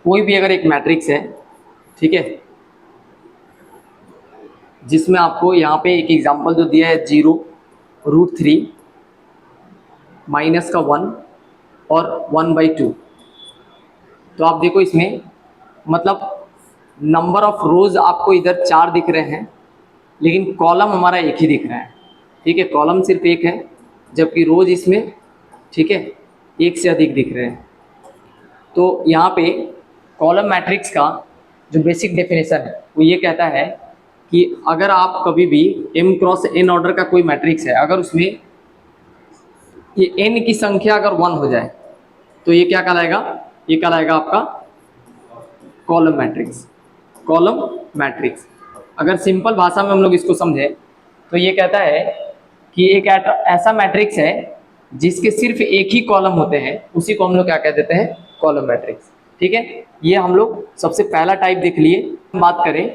कोई भी अगर एक मैट्रिक्स है, ठीक है, जिसमें आपको यहाँ पे एक एग्जांपल जो दिया है 0√3 माइनस का 1 और 1/2, तो आप देखो इसमें मतलब नंबर ऑफ रोज आपको इधर 4 दिख रहे हैं, लेकिन कॉलम हमारा एक ही दिख रहा है, ठीक है, कॉलम सिर्फ एक है, जबकि रोज इसमें, ठीक है, एक से अधिक दिख रहे हैं। तो यहाँ पे कॉलम मैट्रिक्स का जो बेसिक डेफिनेशन है वो ये कहता है कि अगर आप कभी भी m क्रॉस n ऑर्डर का कोई मैट्रिक्स है, अगर उसमें ये n की संख्या अगर 1 हो जाए तो ये क्या कहलाएगा, ये कहलाएगा आपका कॉलम मैट्रिक्स। कॉलम मैट्रिक्स अगर सिंपल भाषा में हम लोग इसको समझे तो ये कहता है कि एक ऐसा मैट्रिक्स है जिसके सिर्फ एक ही कॉलम होते हैं, उसी को हम लोग क्या कह देते हैं, कॉलम मैट्रिक्स। ठीक है, ये हम लोग सबसे पहला टाइप देख लिए। बात करें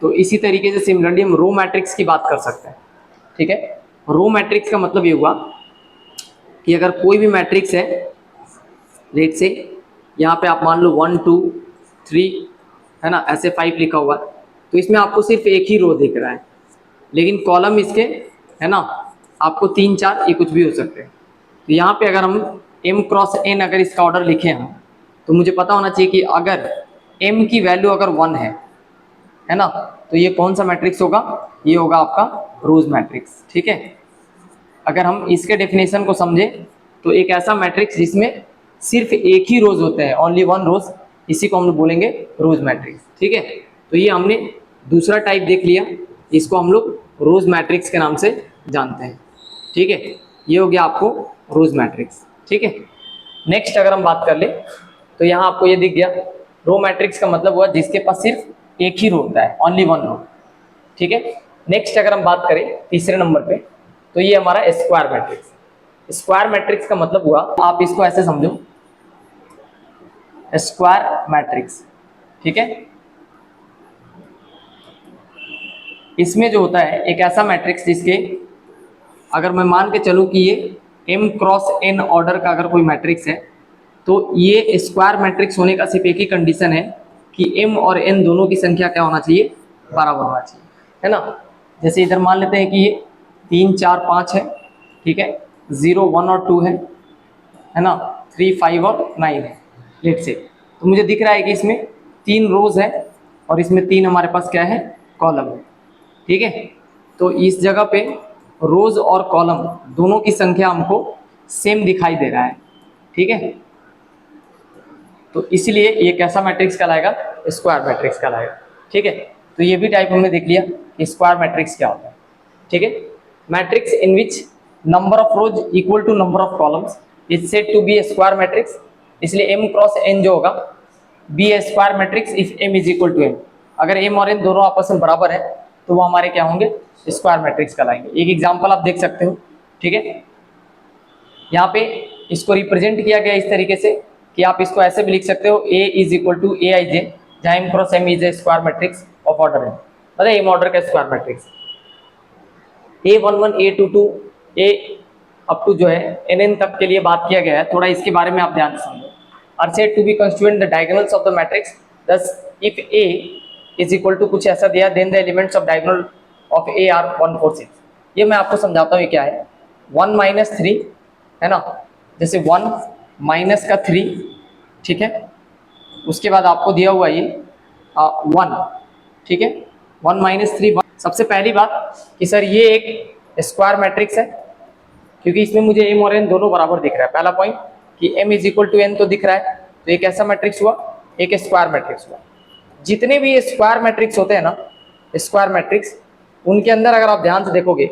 तो इसी तरीके से सिमिलरली हम रो मैट्रिक्स की बात कर सकते हैं। ठीक है, रो मैट्रिक्स का मतलब ये हुआ कि अगर कोई भी मैट्रिक्स है, लेट से यहाँ पे आप मान लो 1 2 3 है ना, ऐसे 5 लिखा हुआ है, तो इसमें आपको सिर्फ एक ही रो दिख रहा है, लेकिन कॉलम इसके है ना आपको 3 4 ये कुछ भी हो सकते हैं। तो यहाँ पे अगर हम m क्रॉस n अगर इसका ऑर्डर लिखे हम, तो मुझे पता होना चाहिए कि अगर m की वैल्यू अगर 1 है ना, तो ये कौन सा मैट्रिक्स होगा, ये होगा आपका रोज मैट्रिक्स। ठीक है, अगर हम इसके डेफिनेशन को समझे तो एक ऐसा मैट्रिक्स जिसमें सिर्फ एक ही रोज होते हैं, ओनली 1 रोज, इसी को हम लोग बोलेंगे रोज मैट्रिक्स। ठीक है, तो ये हमने दूसरा टाइप देख लिया, इसको हम लोग रोज मैट्रिक्स के नाम से जानते हैं। ठीक है, ये हो गया आपको रोज मैट्रिक्स। ठीक है, नेक्स्ट अगर हम बात कर ले तो यहाँ आपको ये दिख गया, रो मैट्रिक्स का मतलब हुआ जिसके पास सिर्फ एक ही रो होता है, ओनली 1 रो। ठीक है, नेक्स्ट अगर हम बात करें तीसरे नंबर पे, तो ये हमारा स्क्वायर मैट्रिक्स। स्क्वायर मैट्रिक्स का मतलब हुआ, आप इसको ऐसे समझो, स्क्वायर मैट्रिक्स। ठीक है, इसमें जो होता है एक ऐसा मैट्रिक्स जिसके अगर मैं मान के चलूं कि ये m क्रॉस n ऑर्डर का अगर कोई मैट्रिक्स है, तो ये स्क्वायर मैट्रिक्स होने का सिर्फ एक ही कंडीशन है कि m और n दोनों की संख्या क्या होना चाहिए, बराबर होना चाहिए, है ना। जैसे इधर मान लेते हैं कि ये 3 4 5 है, ठीक है, 0 1 और 2 है ना, 3 5 और 9 है, लेट से। तो मुझे दिख रहा है कि इसमें 3 रोज है और इसमें 3 हमारे पास क्या है, कॉलम है। ठीक है, तो इस जगह पे रोज और कॉलम दोनों की संख्या हमको सेम दिखाई दे रहा है। ठीक है, तो इसलिए ये कैसा मैट्रिक्स कहलाएगा, स्क्वायर मैट्रिक्स कहलाएगा। ठीक है, तो ये भी टाइप हमने देख लिया कि स्क्वायर मैट्रिक्स क्या होता है। ठीक है, matrix in which number of rows equal to number of columns is said to be a square matrix. इसलिए m क्रॉस n जो होगा be a square matrix if m is equal to n। अगर m और n दोनों आपस में बराबर है तो वो हमारे क्या होंगे, स्क्वायर मैट्रिक्स कहलाएंगे। एक एग्जांपल आप देख सकते हो। ठीक है, यहाँ पे इसको रिप्रेजेंट किया गया इस तरीके से कि आप इसको ऐसे भी लिख सकते हो, a is equal to a i j, जहाँ m cross m is a square matrix of order n, मतलब m ऑर्डर का square matrix. a11 a22 a up to जो है nn तक के लिए बात किया गया है, थोड़ा इसके बारे में आप ध्यान से समझो। Are said to be constituent the diagonals of the matrix, thus if a is equal to कुछ ऐसा दिया, then the elements of diagonal of a are 1 4 6। ये मैं आपको समझाता हूँ ये क्या है। 1 माइनस 3 है ना, जैसे 1 माइनस का 3, ठीक है, उसके बाद आपको दिया हुआ ये 1, ठीक है, 1 माइनस 3 1। सबसे पहली बात कि सर ये एक स्क्वायर मैट्रिक्स है, क्योंकि इसमें मुझे m और n दोनों बराबर दिख रहा है। पहला पॉइंट कि m is equal to n तो दिख रहा है, तो एक ऐसा मैट्रिक्स हुआ, एक स्क्वायर मैट्रिक्स हुआ। जितने भी ये स्क्वायर मैट्रिक्स होते हैं ना, स्क्वायर मैट्रिक्स, उनके अंदर अगर आप ध्यान से देखोगे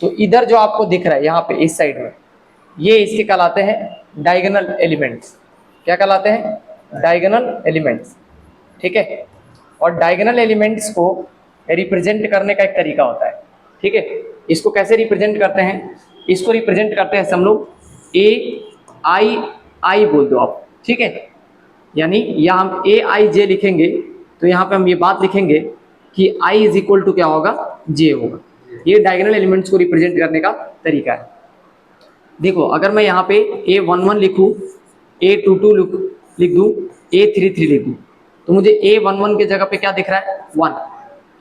तो इधर जो आपको दिख रहा है यहाँ पे इस साइड में, ये इसके कहलाते हैं डायगोनल एलिमेंट्स। क्या कहलाते हैं, डायगोनल एलिमेंट्स। ठीक है, और डायगोनल एलिमेंट्स को रिप्रेजेंट करने का एक तरीका होता है। ठीक है, इसको कैसे रिप्रेजेंट करते हैं, इसको रिप्रेजेंट करते हैं हम लोग ए आई बोल दो आप। ठीक है, यानी यहाँ हम ए आई जे लिखेंगे तो यहाँ पे हम ये बात लिखेंगे कि i इज इक्वल टू क्या होगा, j होगा। ये डायगोनल एलिमेंट्स को रिप्रेजेंट करने का तरीका है। देखो अगर मैं यहाँ पे a11 लिखूँ, a22 लिख दूँ, A33 लिख दूं तो मुझे A11 के जगह पे क्या दिख रहा है 1,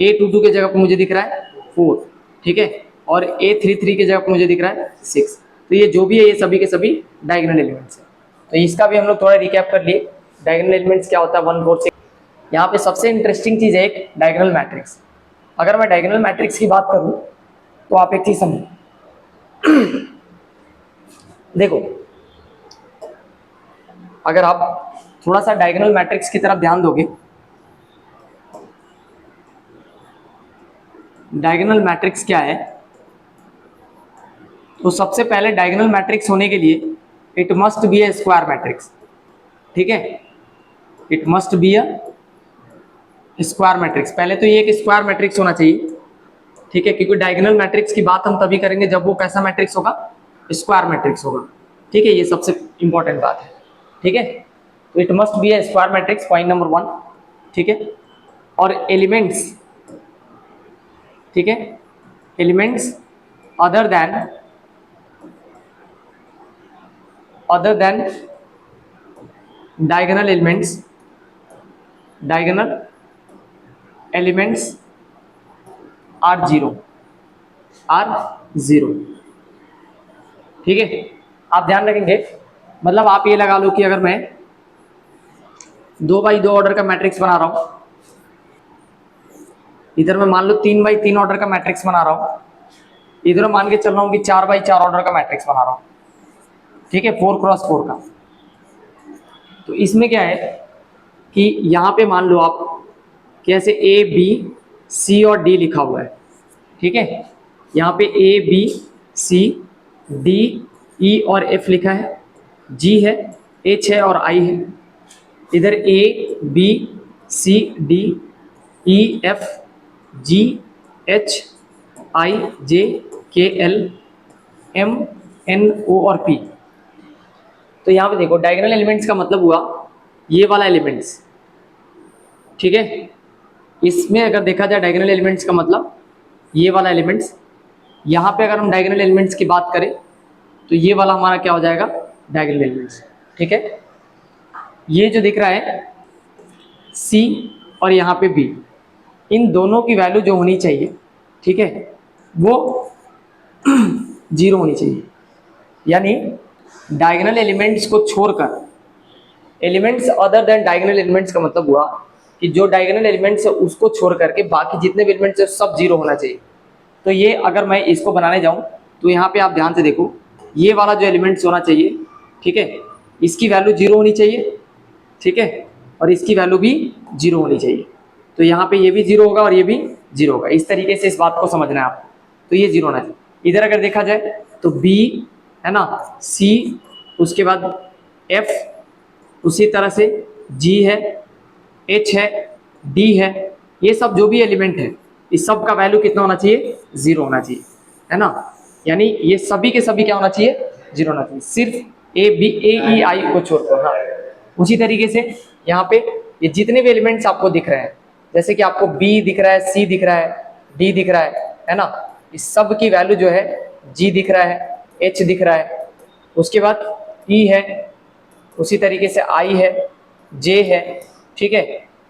A22 के जगह पे मुझे दिख रहा है 4, ठीक है, और A33 के जगह पे मुझे दिख रहा है 6। तो ये जो भी है ये सभी के सभी डायगोनल एलिमेंट्स है। तो इसका भी हम लोग थोड़ा रिकैप कर लिए, डायगोनल एलिमेंट्स क्या होता है 1 4 6। यहाँ पे सबसे इंटरेस्टिंग चीज है एक डायगोनल मैट्रिक्स। अगर मैं डायगोनल मैट्रिक्स की बात करूं तो आप एक चीज समझो देखो, अगर आप थोड़ा सा डायगोनल मैट्रिक्स की तरफ ध्यान दोगे, डायगोनल मैट्रिक्स क्या है, तो सबसे पहले डायगोनल मैट्रिक्स होने के लिए it must be a square matrix, ठीक है, it must be a square matrix. पहले तो ये एक स्क्वायर मैट्रिक्स होना चाहिए, ठीक है, क्योंकि डायगोनल मैट्रिक्स की बात हम तभी करेंगे जब वो कैसा मैट्रिक्स होगा, स्क्वायर मैट्रिक्स होगा, ठीक है, ये सबसे इंपॉर्टेंट बात है, ठीक है। तो it must be a square matrix, point number 1, ठीक है। और एलिमेंट्स, ठीक है, elements other than diagonal elements are zero, ठीक है। आप ध्यान रखेंगे, मतलब आप ये लगा लो कि अगर मैं 2x2 ऑर्डर का मैट्रिक्स बना रहा हूं, इधर मैं मान लो 3x3 ऑर्डर का मैट्रिक्स बना रहा हूं, इधर मान के चल रहा हूं कि 4x4 ऑर्डर का मैट्रिक्स बना रहा हूं, ठीक है, 4x4 का। तो इसमें क्या है कि यहां पे मान लो आप कैसे A B C और D लिखा हुआ है, ठीक है, यहाँ पे A B C D E और F लिखा है, G है, H है और I है। इधर A B C D E F G H I J K L M N O और P। तो यहाँ पे देखो डायगोनल एलिमेंट्स का मतलब हुआ ये वाला एलिमेंट्स, ठीक है। इसमें अगर देखा जाए डायगोनल एलिमेंट्स का मतलब ये वाला एलिमेंट्स, यहाँ पे अगर हम डायगोनल एलिमेंट्स की बात करें तो ये वाला हमारा क्या हो जाएगा डायगोनल एलिमेंट्स, ठीक है। ये जो दिख रहा है C और यहाँ पे B, इन दोनों की वैल्यू जो होनी चाहिए, ठीक है, वो 0 होनी चाहिए। यानी डायगोनल एलिमेंट्स को छोड़कर, elements other than diagonal elements का मतलब हुआ कि जो डायगोनल एलिमेंट्स है उसको छोड़ करके बाकी जितने भी एलिमेंट्स है सब 0 होना चाहिए। तो ये अगर मैं इसको बनाने जाऊं तो यहाँ पे आप ध्यान से देखो, ये वाला जो एलिमेंट्स होना चाहिए, ठीक है, इसकी वैल्यू 0 होनी चाहिए, ठीक है, और इसकी वैल्यू भी 0 होनी चाहिए। तो यहाँ पे ये भी 0 होगा और ये भी 0 होगा, इस तरीके से इस बात को समझना है आपको। तो ये 0 होना चाहिए। इधर अगर देखा जाए तो B है ना, C, उसके बाद F, उसी तरह से G है, H है, D है, ये सब जो भी एलिमेंट है इस सब का वैल्यू कितना होना चाहिए 0 होना चाहिए, है ना। यानी ये सभी के सभी क्या होना चाहिए 0 होना चाहिए, सिर्फ A B A E I को छोड़कर। हाँ, उसी तरीके से यहाँ पे ये जितने भी एलिमेंट्स आपको दिख रहे हैं, जैसे कि आपको B दिख रहा है, C दिख रहा है, D दिख रहा है ना, इस सब की वैल्यू जो है G दिख रहा है, H दिख रहा है, उसके बाद E है, उसी तरीके से I है, J है, ठीक है,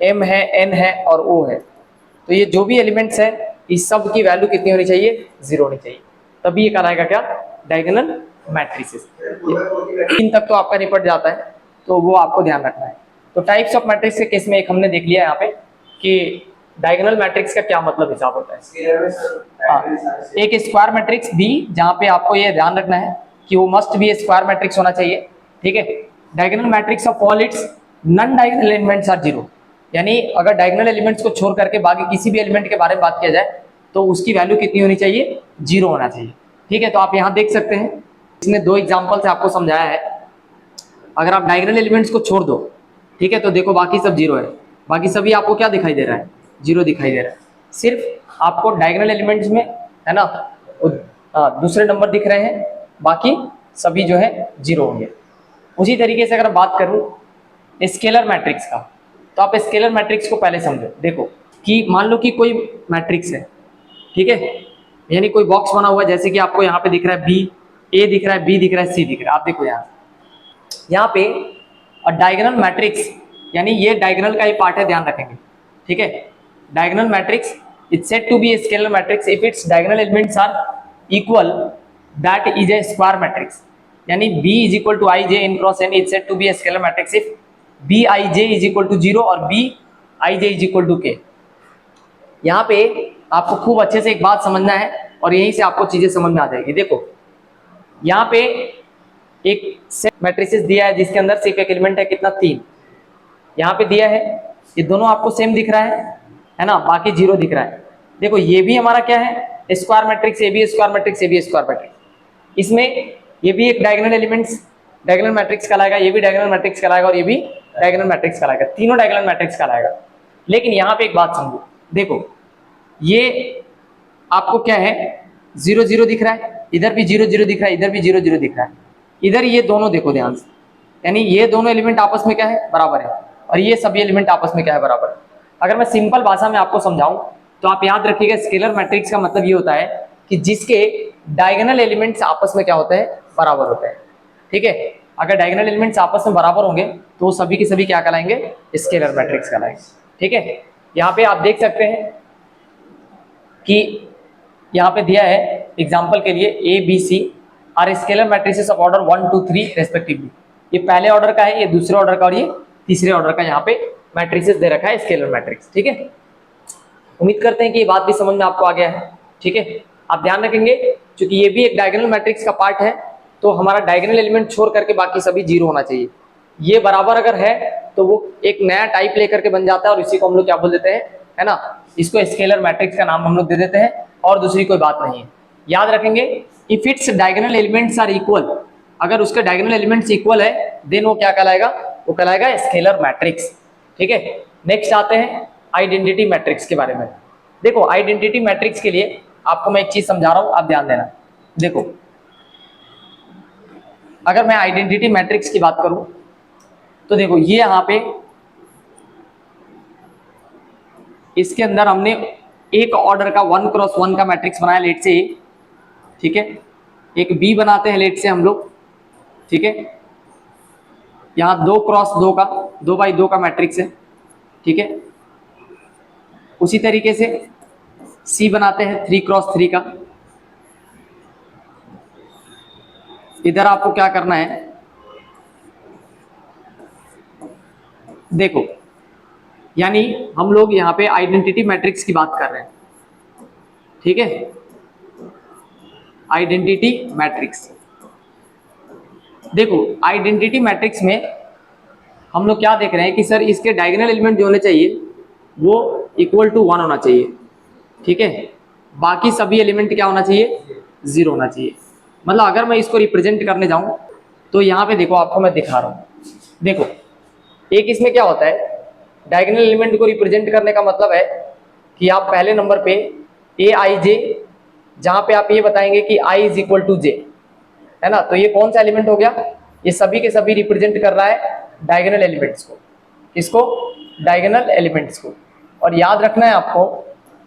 M है, N है और O है। तो ये जो भी एलिमेंट्स है इस सब की वैल्यू कितनी होनी चाहिए 0 होनी चाहिए, तभी ये कहलाएगा क्या डायगोनल मैट्रिसेस। 3 तक तो आपका निपट जाता है, तो वो आपको ध्यान रखना है। तो टाइप्स ऑफ मैट्रिक्स के केस में एक हमने देख लिया यहाँ पे कि डायगोनल मैट्रिक्स का क्या मतलब हिसाब होता है। हाँ, एक स्क्वायर मैट्रिक्स भी, जहाँ पे आपको ये ध्यान रखना है कि वो मस्ट भी स्क्वायर मैट्रिक्स होना चाहिए, ठीक है। Diagonal matrix of all its non diagonal elements are 0, यानी अगर डायगोनल एलिमेंट्स को छोड़ करके बाकी किसी भी एलिमेंट के बारे में बात किया जाए तो उसकी वैल्यू कितनी होनी चाहिए 0 होना चाहिए, ठीक है। तो आप यहाँ देख सकते हैं, इसमें 2 एग्जाम्पल से आपको समझाया है। अगर आप डायगोनल एलिमेंट्स को छोड़ दो, ठीक है, तो देखो बाकी सब 0 है, बाकी सभी आपको क्या दिखाई दे रहा है 0 दिखाई दे रहा है। सिर्फ आपको डायगोनल एलिमेंट्स में है ना दूसरे नंबर दिख रहे हैं, बाकी सभी जो है 0 होंगे। उसी तरीके से अगर बात करूं स्केलर मैट्रिक्स का, तो आप स्केलर मैट्रिक्स को पहले समझो। देखो कि मान लो कि कोई मैट्रिक्स है, ठीक है, यानी कोई बॉक्स बना हुआ है, जैसे कि आपको यहाँ पे दिख रहा है B, A दिख रहा है, B दिख रहा है, C दिख रहा है। आप देखो यहाँ पे डायगोनल मैट्रिक्स यानी ये डायगोनल का ही पार्ट है, ध्यान रखेंगे, ठीक है। Diagonal matrix it's said to be a scalar matrix if it's diagonal elements are equal, that is a square matrix. यानी b is equal to i j n cross n is said to be a scalar matrix if b i j is equal to 0 और b i j is equal to k. यहाँ पे आपको खूब अच्छे से एक बात समझना है और यहीं से आपको चीजें समझ में आ जाएगी। देखो यहाँ पे एक सेट मैट्रिसेस दिया है जिसके अंदर सिर्फ एक एलिमेंट है, कितना 3 यहाँ पे दिया है, ये दोनों आपको सेम दिख रहा है ना, बाकी 0 दिख रहा है। देखो ये भी हमारा क्या है, स्क्वायर मैट्रिक्स, ये भी स्क्वायर मैट्रिक्स, ये भी स्क्वायर मैट्रिक्स। इसमें ये भी एक डायगोनल एलिमेंट्स डायगोनल मैट्रिक्स कहलाएगा, ये भी डायगोनल मैट्रिक्स कहलाएगा और ये भी डायगोनल मैट्रिक्स कहलाएगा, तीनों डायगोनल मैट्रिक्स कहलाएगा। लेकिन यहाँ पे एक बात समझो, देखो ये आपको क्या है 0 0 दिख रहा है, इधर भी 0 0 दिख रहा है, इधर भी 0 0 दिख रहा है, इधर ये दोनों देखो ध्यान से, यानी ये दोनों एलिमेंट आपस में क्या है, बराबर है, और ये सभी एलिमेंट आपस में क्या है, बराबर है। अगर मैं सिंपल भाषा में आपको समझाऊं तो आप याद रखिएगा स्केलर मैट्रिक्स का मतलब ये होता है कि जिसके डायगोनल एलिमेंट्स आपस में क्या होते हैं, बराबर होते हैं, ठीक है। अगर डायगोनल एलिमेंट्स आपस में बराबर होंगे तो सभी के सभी क्या कहलाएंगे, स्केलर मैट्रिक्स कहलाएंगे, ठीक है। यहाँ पे आप देख सकते हैं कि यहाँ पे दिया है एग्जाम्पल के लिए A B C are scalar matrices of order 1 2 3 respectively. ये पहले ऑर्डर का है, ये दूसरे ऑर्डर का और ये तीसरे ऑर्डर का यहाँ पे मैट्रिसेस दे रखा है स्केलर मैट्रिक्स, ठीक है। उम्मीद करते हैं कि ये बात भी समझ में आपको आ गया है, ठीक है। आप ध्यान रखेंगे क्योंकि ये भी एक डायगोनल मैट्रिक्स का पार्ट है तो हमारा डायगोनल एलिमेंट छोड़ करके बाकी सभी 0 होना चाहिए। ये बराबर अगर है तो वो एक नया टाइप लेकर के बन जाता है और इसी को हम लोग क्या बोल देते हैं, है ना, इसको स्केलर मैट्रिक्स का नाम हम लोग दे देते हैं और दूसरी कोई बात नहीं है। याद रखेंगे if it's diagonal elements are equal, अगर उसके डायगोनल एलिमेंट्स इक्वल है देन वो क्या कहलाएगा, वो कहलाएगा स्केलर मैट्रिक्स, ठीक है। नेक्स्ट आते हैं आइडेंटिटी मैट्रिक्स के बारे में। देखो आइडेंटिटी मैट्रिक्स के लिए आपको मैं एक चीज समझा रहा हूं, आप ध्यान देना। देखो अगर मैं आइडेंटिटी मैट्रिक्स की बात करूं तो देखो ये यहां पे इसके अंदर हमने एक ऑर्डर का 1 क्रॉस 1 का मैट्रिक्स बनाया लेट से, ठीक है। एक बी बनाते हैं लेट से हम लोग, ठीक है। यहाँ 2 क्रॉस 2 का 2 बाई 2 का मैट्रिक्स है, ठीक है। उसी तरीके से सी बनाते हैं 3 क्रॉस 3 का। इधर आपको क्या करना है, देखो यानी हम लोग यहाँ पे आइडेंटिटी मैट्रिक्स की बात कर रहे हैं, ठीक है। आइडेंटिटी मैट्रिक्स, देखो आइडेंटिटी मैट्रिक्स में हम लोग क्या देख रहे हैं कि सर इसके डायगोनल एलिमेंट जो होने चाहिए वो इक्वल टू 1 होना चाहिए, ठीक है। बाकी सभी एलिमेंट क्या होना चाहिए, 0 होना चाहिए। मतलब अगर मैं इसको रिप्रेजेंट करने जाऊं तो यहाँ पे देखो आपको मैं दिखा रहा हूं, देखो एक इसमें क्या होता है, डायगोनल एलिमेंट को रिप्रेजेंट करने का मतलब है कि आप पहले नंबर पे ए आई जे, जहां पे आप ये बताएंगे कि आई इज इक्वल टू जे, है ना, तो ये कौन सा एलिमेंट हो गया, ये सभी के सभी रिप्रेजेंट कर रहा है डायगोनल एलिमेंट्स को, किसको, डायगोनल एलिमेंट्स को। और याद रखना है आपको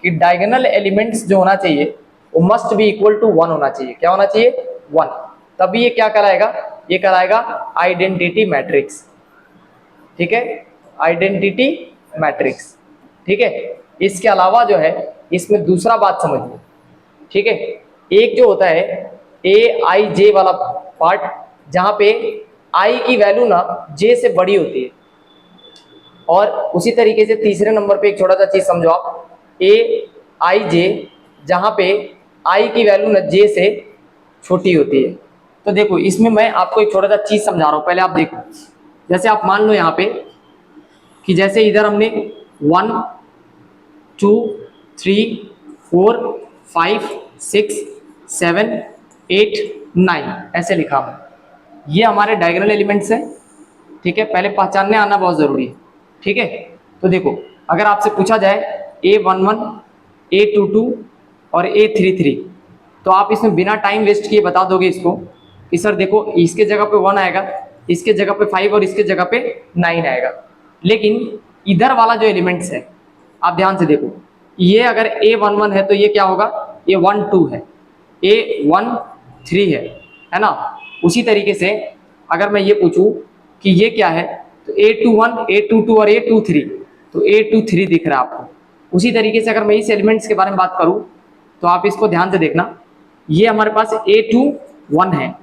कि डायगोनल एलिमेंट्स जो होना चाहिए वो मस्ट बी इक्वल टू 1 होना चाहिए। क्या होना चाहिए, 1, तभी ये क्या कहलाएगा, ये कहलाएगा आइडेंटिटी मैट्रिक्स, ठीक है, आइडेंटिटी मैट्रिक्स, ठीक है। इसके अलावा जो है इसमें दूसरा बात समझिए, ठीक है। एक जो होता है ए आई जे वाला पार्ट, जहां पे आई की वैल्यू ना जे से बड़ी होती है, और उसी तरीके से तीसरे नंबर पे एक छोटा सा चीज समझो आप, ए आई जे जहां पे आई की वैल्यू ना जे से छोटी होती है। तो देखो इसमें मैं आपको एक छोटा सा चीज समझा रहा हूं, पहले आप देखो। जैसे आप मान लो यहाँ पे कि जैसे इधर हमने 1 2 3 4 5 6 7 8 9 ऐसे लिखा है, ये हमारे डायगोनल एलिमेंट्स हैं, ठीक है। पहले पहचानने आना बहुत जरूरी है, ठीक है। तो देखो अगर आपसे पूछा जाए A11 A22 और A33, तो आप इसमें बिना टाइम वेस्ट किए बता दोगे इसको कि सर देखो इसके जगह पे 1 आएगा, इसके जगह पे 5 और इसके जगह पे 9 आएगा। लेकिन इधर वाला जो एलिमेंट्स है आप ध्यान से देखो, ये अगर A11 है तो ये क्या होगा, ये 1 2 है, A13 है ना। उसी तरीके से अगर मैं ये पूछूं कि ये क्या है, तो A21, A22 और A23, तो A23 दिख रहा है आपको। उसी तरीके से अगर मैं इस एलिमेंट्स के बारे में बात करूं तो आप इसको ध्यान से देखना, ये हमारे पास A21 है,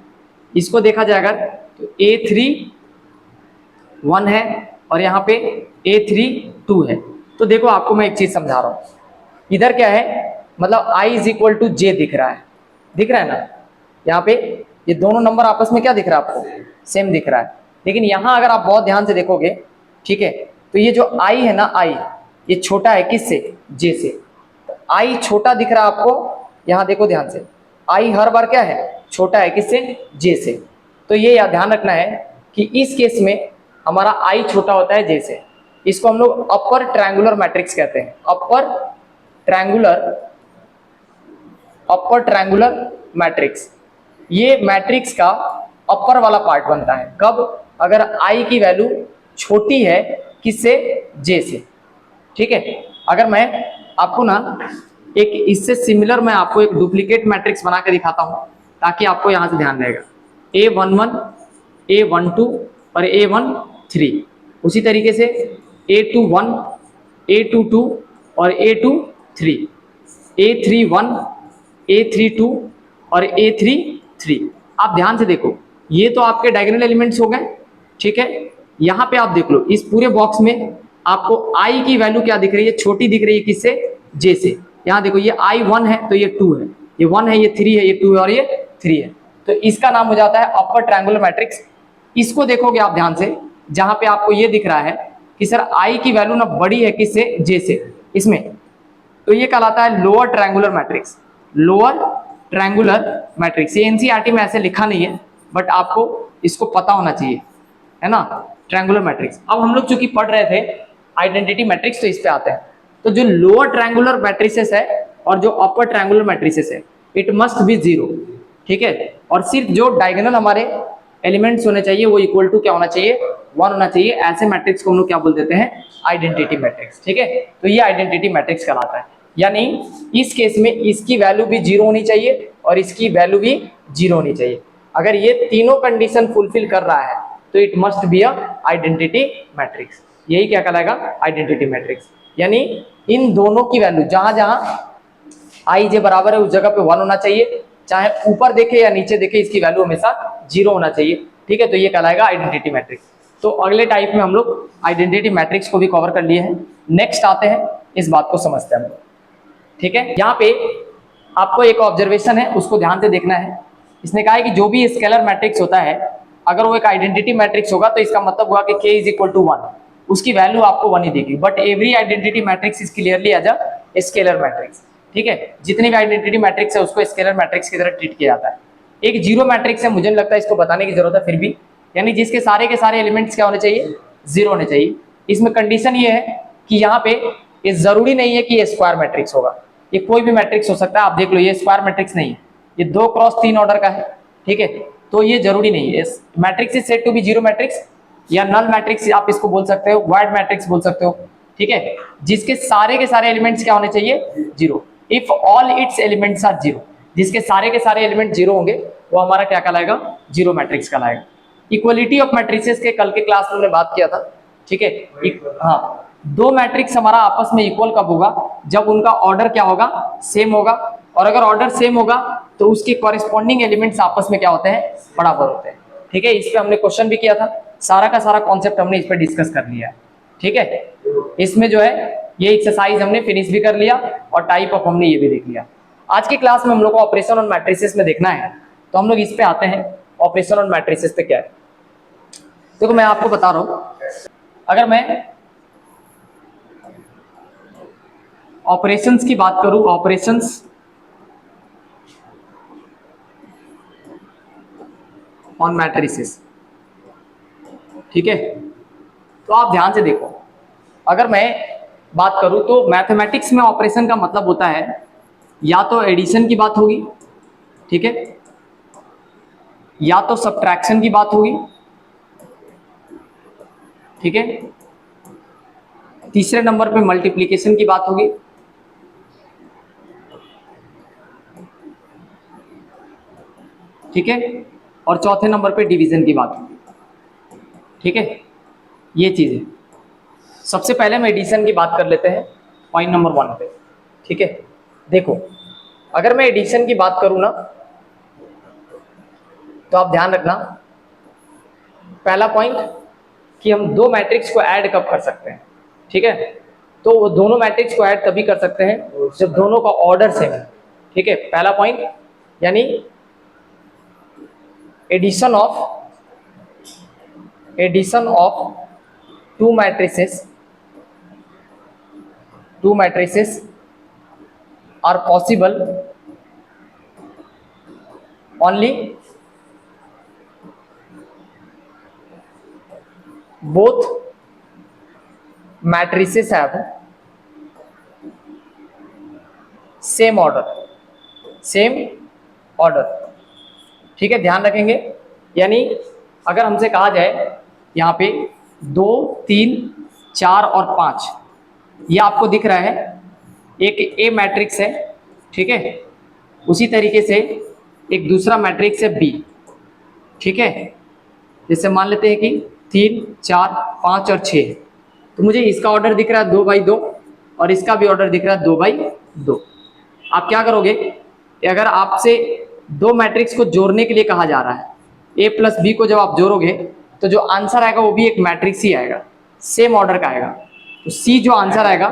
इसको देखा जाएगा तो A31 है और यहाँ पे A32 है। तो देखो आपको मैं एक चीज समझा रहा हूं, इधर क्या है, मतलब I is equal to J दिख रहा है, दिख रहा है ना, यहाँ पे ये दोनों नंबर आपस में क्या दिख रहा है आपको, सेम दिख रहा है। लेकिन यहाँ अगर आप बहुत ध्यान से देखोगे, ठीक है, तो ये जो I है ना, I ये छोटा है किससे, J से। तो I छोटा दिख रहा है आपको, यहाँ देखो ध्यान से, I हर बार क्या है, छोटा है किससे, J से। तो ये याद ध्यान रखना है कि इस केस में हमारा I छोटा होता है J से। इसको हम लोग अपर ट्रायंगुलर मैट्रिक्स कहते हैं, अपर ट्रायंगुलर मैट्रिक्स। ये मैट्रिक्स का अपर वाला पार्ट बनता है कब, अगर I की वैल्यू छोटी है किससे, J से। ठीक है, अगर मैं आपको ना एक इससे सिमिलर मैं आपको एक डुप्लीकेट मैट्रिक्स बना के दिखाता हूं ताकि आपको यहां से ध्यान रहेगा, A11, A12 और A13, उसी तरीके से A21, A22 और A23, A31, A32 और A33। आप ध्यान से देखो, ये तो आपके डायगोनल एलिमेंट्स हो गए, ठीक है। यहाँ पे आप देख लो, इस पूरे बॉक्स में आपको I की वैल्यू क्या दिख रही है, छोटी दिख रही है किससे, J से। यहाँ देखो ये I1 है तो ये 2 है, ये 1 है, ये 3 है, ये 2 है और ये 3 है। तो इसका नाम हो जाता है अपर ट्रायंगुलर मैट्रिक्स। इसको देखोगे आप ध्यान से, जहां पे आपको ये दिख रहा है कि सर I की वैल्यू ना बड़ी है किससे, J से, इसमें, तो ये कहलाता है lower triangular matrix. Lower triangular matrix, ये एनसीईआरटी में ऐसे लिखा नहीं है, बट आपको इसको पता होना चाहिए, है ना, ट्रायंगुलर मैट्रिक्स। अब हम लोग चूंकि पढ़ रहे थे आइडेंटिटी मैट्रिक्स, तो इस पे आते हैं। तो जो लोअर ट्रायंगुलर मैट्रिसेस है और जो अपर ट्रायंगुलर मैट्रिसेस है, इट मस्ट बी 0, ठीक है। और सिर्फ जो डायगोनल हमारे एलिमेंट्स होने चाहिए वो इक्वल टू क्या होना चाहिए, 1 होना चाहिए। ऐसे मैट्रिक्स को हम लोग क्या बोल देते हैं, आइडेंटिटी मैट्रिक्स, ठीक है। तो ये आइडेंटिटी मैट्रिक्स कहलाता है, यानी इस केस में इसकी वैल्यू भी 0 होनी चाहिए और इसकी वैल्यू भी 0 होनी चाहिए। अगर ये तीनों कंडीशन फुलफिल कर रहा है तो it must be a identity matrix. यही क्या कहलाएगा, आइडेंटिटी मैट्रिक्स। यानी इन दोनों की वैल्यू जहां जहां I J बराबर है उस जगह पे 1 होना चाहिए, चाहे ऊपर देखे या नीचे देखे इसकी वैल्यू हमेशा 0 होना चाहिए, ठीक है। तो ये कहलाएगा आइडेंटिटी मैट्रिक्स। तो अगले टाइप में हम लोग आइडेंटिटी मैट्रिक्स को भी कवर कर लिए हैं। नेक्स्ट आते हैं, इस बात को समझते हैं हम लोग, ठीक है। यहाँ पे आपको एक ऑब्जर्वेशन है, उसको ध्यान से देखना है। इसने कहा है कि जो भी स्केलर मैट्रिक्स होता है, अगर वो एक आइडेंटिटी मैट्रिक्स होगा तो इसका मतलब हुआ कि k इज इक्वल टू 1, उसकी वैल्यू आपको 1 ही देगी। But every identity matrix is clearly as a scalar matrix, ठीक है। जितने भी आइडेंटिटी मैट्रिक्स है उसको स्केलर मैट्रिक्स की तरह ट्रीट किया जाता है। एक जीरो मैट्रिक्स है, मुझे नहीं लगता इसको बताने की जरूरत है फिर भी, यानी जिसके सारे के सारे एलिमेंट्स क्या होने चाहिए, 0 होने चाहिए। इसमें कंडीशन ये है कि यहाँ पे ये जरूरी नहीं है कि ये स्क्वायर मैट्रिक्स होगा, ये कोई भी मैट्रिक्स हो सकता है। आप देख लो, ये स्क्वायर मैट्रिक्स नहीं है, ये 2x3 ऑर्डर का है, ठीक है। तो ये जरूरी नहीं है। Matrix is said to be zero matrix या नल मैट्रिक्स आप इसको बोल सकते हो, वाइड मैट्रिक्स बोल सकते हो, ठीक है, जिसके सारे के सारे एलिमेंट्स क्या होने चाहिए, 0। If all its elements are 0, जिसके सारे के सारे एलिमेंट 0 होंगे वो हमारा क्या कहलाएगा, जीरो मैट्रिक्स कहलाएगा। इक्वलिटी ऑफ मैट्रिसेस के कल के क्लास में हमने बात किया था, ठीक है। हाँ, दो मैट्रिक्स हमारा आपस में इक्वल कब होगा, जब उनका ऑर्डर क्या होगा, सेम होगा। और अगर ऑर्डर सेम होगा तो उसके कॉरेस्पॉन्डिंग एलिमेंट्स आपस में क्या होते हैं, बराबर होते हैं, ठीक है। इस पे हमने क्वेश्चन भी किया था, सारा का सारा कॉन्सेप्ट हमने इस पे डिस्कस कर लिया है, ठीक है। इसमें जो है ये एक्सरसाइज हमने फिनिश भी कर लिया और टाइप ऑफ हमने ये भी देख लिया। आज की क्लास में हम लोग को ऑपरेशन ऑन मैट्रिसेस में देखना है, तो हम लोग इस पे आते हैं। ऑपरेशन ऑन मैट्रिसेस पे क्या है, देखो मैं आपको बता रहा हूं, अगर मैं ऑपरेशंस की बात करूं, ऑपरेशंस ऑन मैट्रिसेस, ठीक है। तो आप ध्यान से देखो, अगर मैं बात करूं तो मैथमेटिक्स में ऑपरेशन का मतलब होता है या तो एडिशन की बात होगी, ठीक है, या तो सब्ट्रैक्शन की बात होगी, ठीक है, तीसरे नंबर पे मल्टीप्लिकेशन की बात होगी, ठीक है, और चौथे नंबर पे डिवीजन की बात होगी, ठीक है। ये चीज़ है। सबसे पहले हम एडिशन की बात कर लेते हैं पॉइंट नंबर 1 पे, ठीक है। देखो, अगर मैं एडिशन की बात करूँ ना, तो आप ध्यान रखना, पहला पॉइंट कि हम दो मैट्रिक्स को ऐड कब कर सकते हैं, ठीक है। तो वो दोनों मैट्रिक्स को ऐड तभी कर सकते हैं जब दोनों का ऑर्डर सेम है, ठीक है। पहला पॉइंट यानी addition of two matrices are possible only both matrices have same order, ठीक है। ध्यान रखेंगे, यानी अगर हमसे कहा जाए यहाँ पे 2, 3, 4 और 5, ये आपको दिख रहा है एक ए मैट्रिक्स है, ठीक है। उसी तरीके से एक दूसरा मैट्रिक्स है बी, ठीक है। जैसे मान लेते हैं कि 3, 4, 5 और 6, तो मुझे इसका ऑर्डर दिख रहा है 2/2 और इसका भी ऑर्डर दिख रहा है 2/2। आप क्या करोगे कि अगर आपसे दो मैट्रिक्स को जोड़ने के लिए कहा जा रहा है, ए प्लस बी को जब आप जोड़ोगे तो जो आंसर आएगा वो भी एक मैट्रिक्स ही आएगा, सेम ऑर्डर का आएगा। तो सी जो आंसर आएगा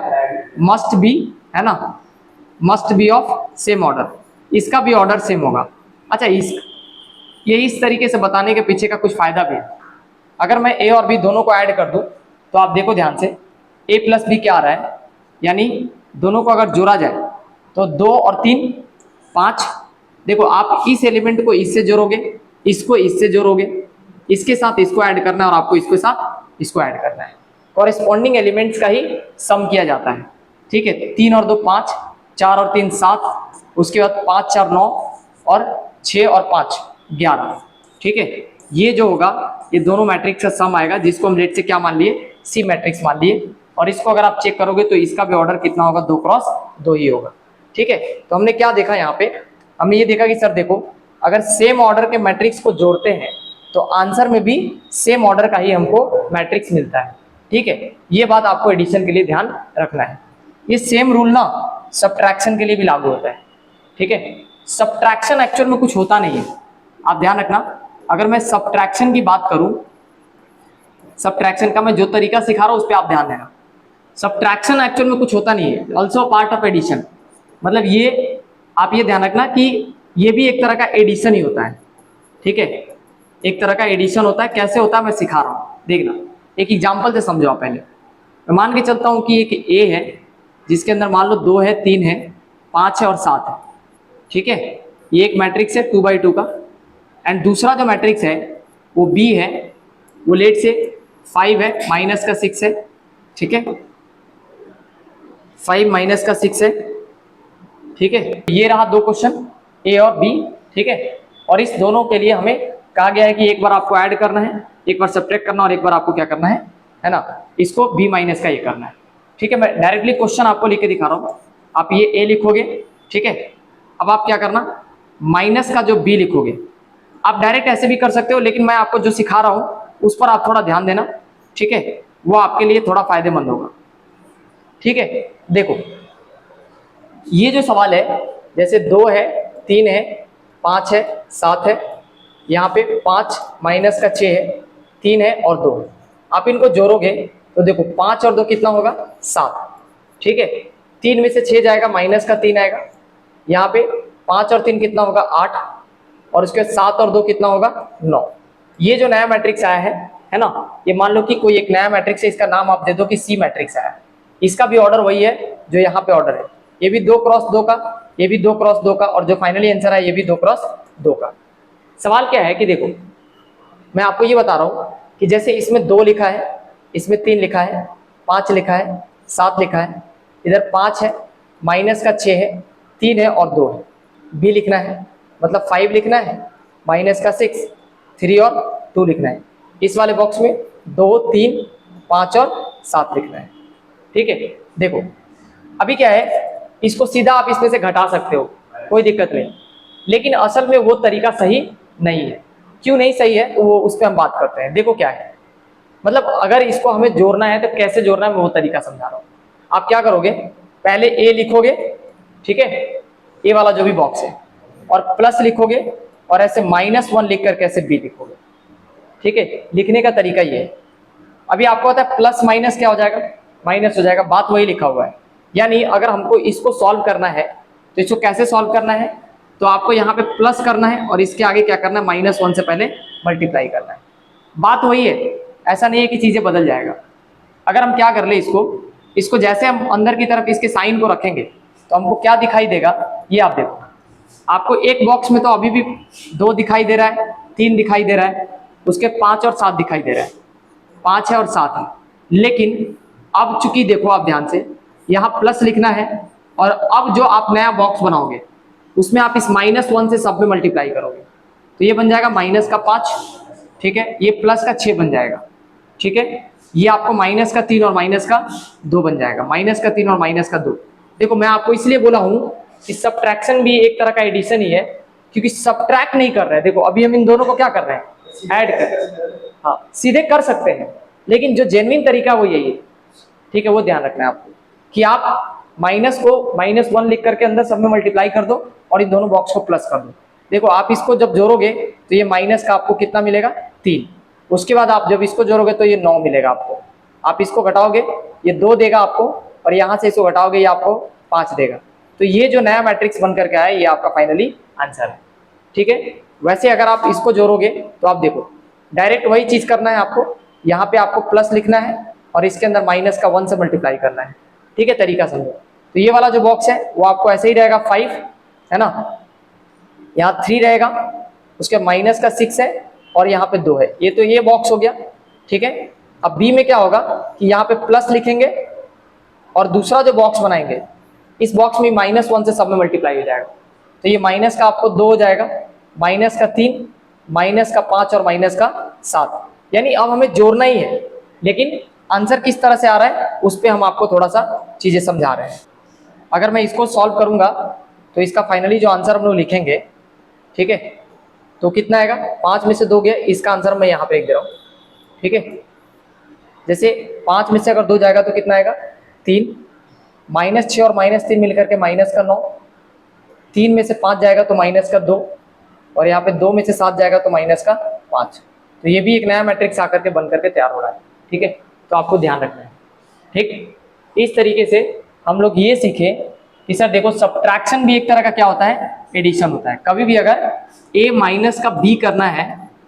मस्ट बी, है ना, must be of same order, इसका भी ऑर्डर सेम होगा। अच्छा, ये इस तरीके से बताने के पीछे का कुछ फायदा भी है। अगर मैं ए और बी दोनों को ऐड कर दूं तो आप देखो ध्यान से, ए प्लस बी क्या आ रहा है, यानी दोनों को अगर जोड़ा जाए तो 2 और 3 5। देखो, आप इस एलिमेंट को इससे जोड़ोगे, इसको इससे जोड़ोगे, इसके साथ इसको ऐड करना है और आपको इसके साथ इसको ऐड करना है। कॉरेस्पॉन्डिंग एलिमेंट्स का ही सम किया जाता है, ठीक है। 3 और 2 5, 4 और 3 7, उसके बाद 5, 4 9 और 6 और 5 11, ठीक है। ये जो होगा ये दोनों मैट्रिक्स का सम आएगा, जिसको हम रेट से क्या मान लिए, सी मैट्रिक्स मान लिए। और इसको अगर आप चेक करोगे तो इसका भी ऑर्डर कितना होगा, 2x2 ही होगा, ठीक है। तो हमने क्या देखा यहाँ पे, हमने ये देखा कि सर देखो, अगर सेम ऑर्डर के मैट्रिक्स को जोड़ते हैं तो आंसर में भी सेम ऑर्डर का ही हमको मैट्रिक्स मिलता है, ठीक है। ये बात आपको एडिशन के लिए ध्यान रखना है। ये सेम रूल ना सब्ट्रैक्शन के लिए भी लागू होता है, ठीक है। सब्ट्रैक्शन एक्चुअल में कुछ होता नहीं है, आप ध्यान रखना। अगर मैं सब्ट्रैक्शन की बात करूं, सब्ट्रैक्शन का मैं जो तरीका सिखा रहा हूं उस पर आप ध्यान देना। सब्ट्रैक्शन एक्चुअल में कुछ होता नहीं है, ऑल्सो पार्ट ऑफ एडिशन। मतलब ये आप ये ध्यान रखना कि ये भी एक तरह का एडिशन ही होता है, ठीक है। एक तरह का एडिशन होता है। कैसे होता है मैं सिखा रहा हूं, देखना। एक एग्जाम्पल से समझो आप। पहले मैं मान के चलता हूं कि एक ए है जिसके अंदर मान लो 2 है, 3 है, 5 है और 7 है, ठीक है। ये एक मैट्रिक्स है 2/2 का। एंड दूसरा जो मैट्रिक्स है वो बी है, वो लेट से 5 है, माइनस का 6 है, ठीक है। 5 माइनस का 6 है, ठीक है। ये रहा दो क्वेश्चन, ए और बी, ठीक है। और इस दोनों के लिए हमें कहा गया है कि एक बार आपको ऐड करना है, एक बार सब्ट्रैक्ट करना और एक बार आपको क्या करना है ना, इसको बी माइनस का ये करना है, ठीक है। मैं डायरेक्टली क्वेश्चन आपको लिख के दिखा रहा हूँ। आप ये ए लिखोगे, ठीक है। अब आप क्या करना, माइनस का जो बी लिखोगे। आप डायरेक्ट ऐसे भी कर सकते हो, लेकिन मैं आपको जो सिखा रहा हूँ उस पर आप थोड़ा ध्यान देना, ठीक है। वो आपके लिए थोड़ा फायदेमंद होगा, ठीक है। देखो, ये जो सवाल है, जैसे 2 है, 3 है, 5 है, 7 है, यहाँ पे 5 माइनस का 6 है, 3 है और 2 है। आप इनको जोड़ोगे तो देखो 5 और 2 कितना होगा, 7, ठीक है। 3 में से 6 जाएगा, माइनस का 3 आएगा। यहाँ पे 5 और 3 कितना होगा, 8, और उसके 7 और 2 कितना होगा, 9। ये जो नया मैट्रिक्स आया है ना, ये मान लो कि कोई एक नया मैट्रिक्स है, इसका नाम आप दे दो कि सी मैट्रिक्स आया है। इसका भी ऑर्डर वही है जो यहाँ पे ऑर्डर है। ये भी 2x2 का, ये भी 2x2 का, और जो फाइनली आंसर है ये भी 2x2 का। सवाल क्या है कि देखो, मैं आपको ये बता रहा हूँ कि जैसे इसमें 2 लिखा है, इसमें 3 लिखा है, 5 लिखा है, 7 लिखा है, इधर 5 है, माइनस का 6 है, 3 है और 2 है। बी लिखना है, मतलब 5 लिखना है, माइनस का 6, 3 और 2 लिखना है। इस वाले बॉक्स में 2, 3, 5 और 7 लिखना है, ठीक है। देखो अभी क्या है, इसको सीधा आप इसमें से घटा सकते हो, कोई दिक्कत नहीं, लेकिन असल में वो तरीका सही नहीं है। क्यों नहीं सही है, तो वो उस पर हम बात करते हैं। देखो क्या है, मतलब अगर इसको हमें जोड़ना है तो कैसे जोड़ना है मैं वो तरीका समझा रहा हूँ। आप क्या करोगे, पहले ए लिखोगे, ठीक है, ए वाला जो भी बॉक्स है, और प्लस लिखोगे और ऐसे -1 लिख करके ऐसे बी लिखोगे, ठीक है। लिखने का तरीका ये है। अभी आपको पता है प्लस माइनस क्या हो जाएगा, माइनस हो जाएगा, बात वही लिखा हुआ है। यानी अगर हमको इसको सॉल्व करना है तो इसको कैसे सॉल्व करना है, तो आपको यहाँ पे प्लस करना है और इसके आगे क्या करना है, -1 से पहले मल्टीप्लाई करना है। बात वही है, ऐसा नहीं है कि चीजें बदल जाएगा। अगर हम क्या कर ले, इसको जैसे हम अंदर की तरफ इसके साइन को रखेंगे तो हमको क्या दिखाई देगा, ये आप देखो। आपको एक बॉक्स में तो अभी भी 2 दिखाई दे रहा है, 3 दिखाई दे रहा है, उसके 5 और 7 दिखाई दे रहा है, 5 है और 7 है। लेकिन अब चूंकि देखो आप ध्यान से, यहाँ प्लस लिखना है और अब जो आप नया बॉक्स बनाओगे उसमें आप इस -1 से सब में मल्टीप्लाई करोगे, तो ये बन जाएगा -5, ठीक है, ये प्लस का 6 बन जाएगा, ठीक है। ये आपको -3 और -2 बन जाएगा, -3 और -2। देखो मैं आपको इसलिए बोला हूं कि सब्ट्रैक्शन भी एक तरह का एडिशन ही है, क्योंकि सब्ट्रैक्ट नहीं कर रहे हैं। देखो अभी हम इन दोनों को क्या कर रहे हैं, ऐड कर रहे हैं। हाँ, सीधे कर सकते हैं, लेकिन जो जेन्युइन तरीका वो यही है, ठीक है। वो ध्यान रखना है आपको कि आप माइनस को -1 लिख करके अंदर सब में मल्टीप्लाई कर दो और इन दोनों बॉक्स को प्लस कर दो। देखो आप इसको जब जोड़ोगे तो ये माइनस का आपको कितना मिलेगा, 3। उसके बाद आप जब इसको जोड़ोगे तो ये 9 मिलेगा आपको। आप इसको घटाओगे ये 2 देगा आपको, और यहाँ से इसको घटाओगे ये आपको 5 देगा। तो ये जो नया मैट्रिक्स बन करके आया ये आपका फाइनली आंसर है, ठीक है। वैसे अगर आप इसको जोड़ोगे तो आप देखो डायरेक्ट वही चीज करना है आपको, यहाँ पे आपको प्लस लिखना है और इसके अंदर -1 से मल्टीप्लाई करना है, ठीक है। तरीका समझो। तो ये वाला जो बॉक्स है वो आपको ऐसे ही रहेगा, 5 है ना, यहाँ 3 रहेगा, उसके -6 है और यहाँ पे 2 है। ये तो ये बॉक्स हो गया, ठीक है। अब बी में क्या होगा कि यहाँ पे प्लस लिखेंगे और दूसरा जो बॉक्स बनाएंगे इस बॉक्स में -1 से सब में मल्टीप्लाई हो जाएगा। तो ये माइनस का आपको 2 हो जाएगा, -3, -5 और -7। यानी अब हमें जोड़ना ही है, लेकिन आंसर किस तरह से आ रहा है उस पर हम आपको थोड़ा सा चीजें समझा रहे हैं। अगर मैं इसको सॉल्व करूंगा तो इसका फाइनली जो आंसर हम लोग लिखेंगे, ठीक है, तो कितना आएगा, 5 में से 2 गया, इसका आंसर मैं यहाँ पे लिख दे रहा हूँ, ठीक है। जैसे 5 में से अगर 2 जाएगा तो कितना आएगा, 3, -6 और -3 मिलकर के -9, 3 में से 5 जाएगा तो -2, और यहाँ पे 2 में से 7 जाएगा तो -5। तो ये भी एक नया मैट्रिक्स आकर के बन करके तैयार हो रहा है, ठीक है। तो आपको ध्यान रखना है, ठीक। इस तरीके से हम लोग ये सीखे कि सर देखो सब्ट्रैक्शन भी एक तरह का क्या होता है, एडिशन होता है। कभी भी अगर a माइनस का b करना है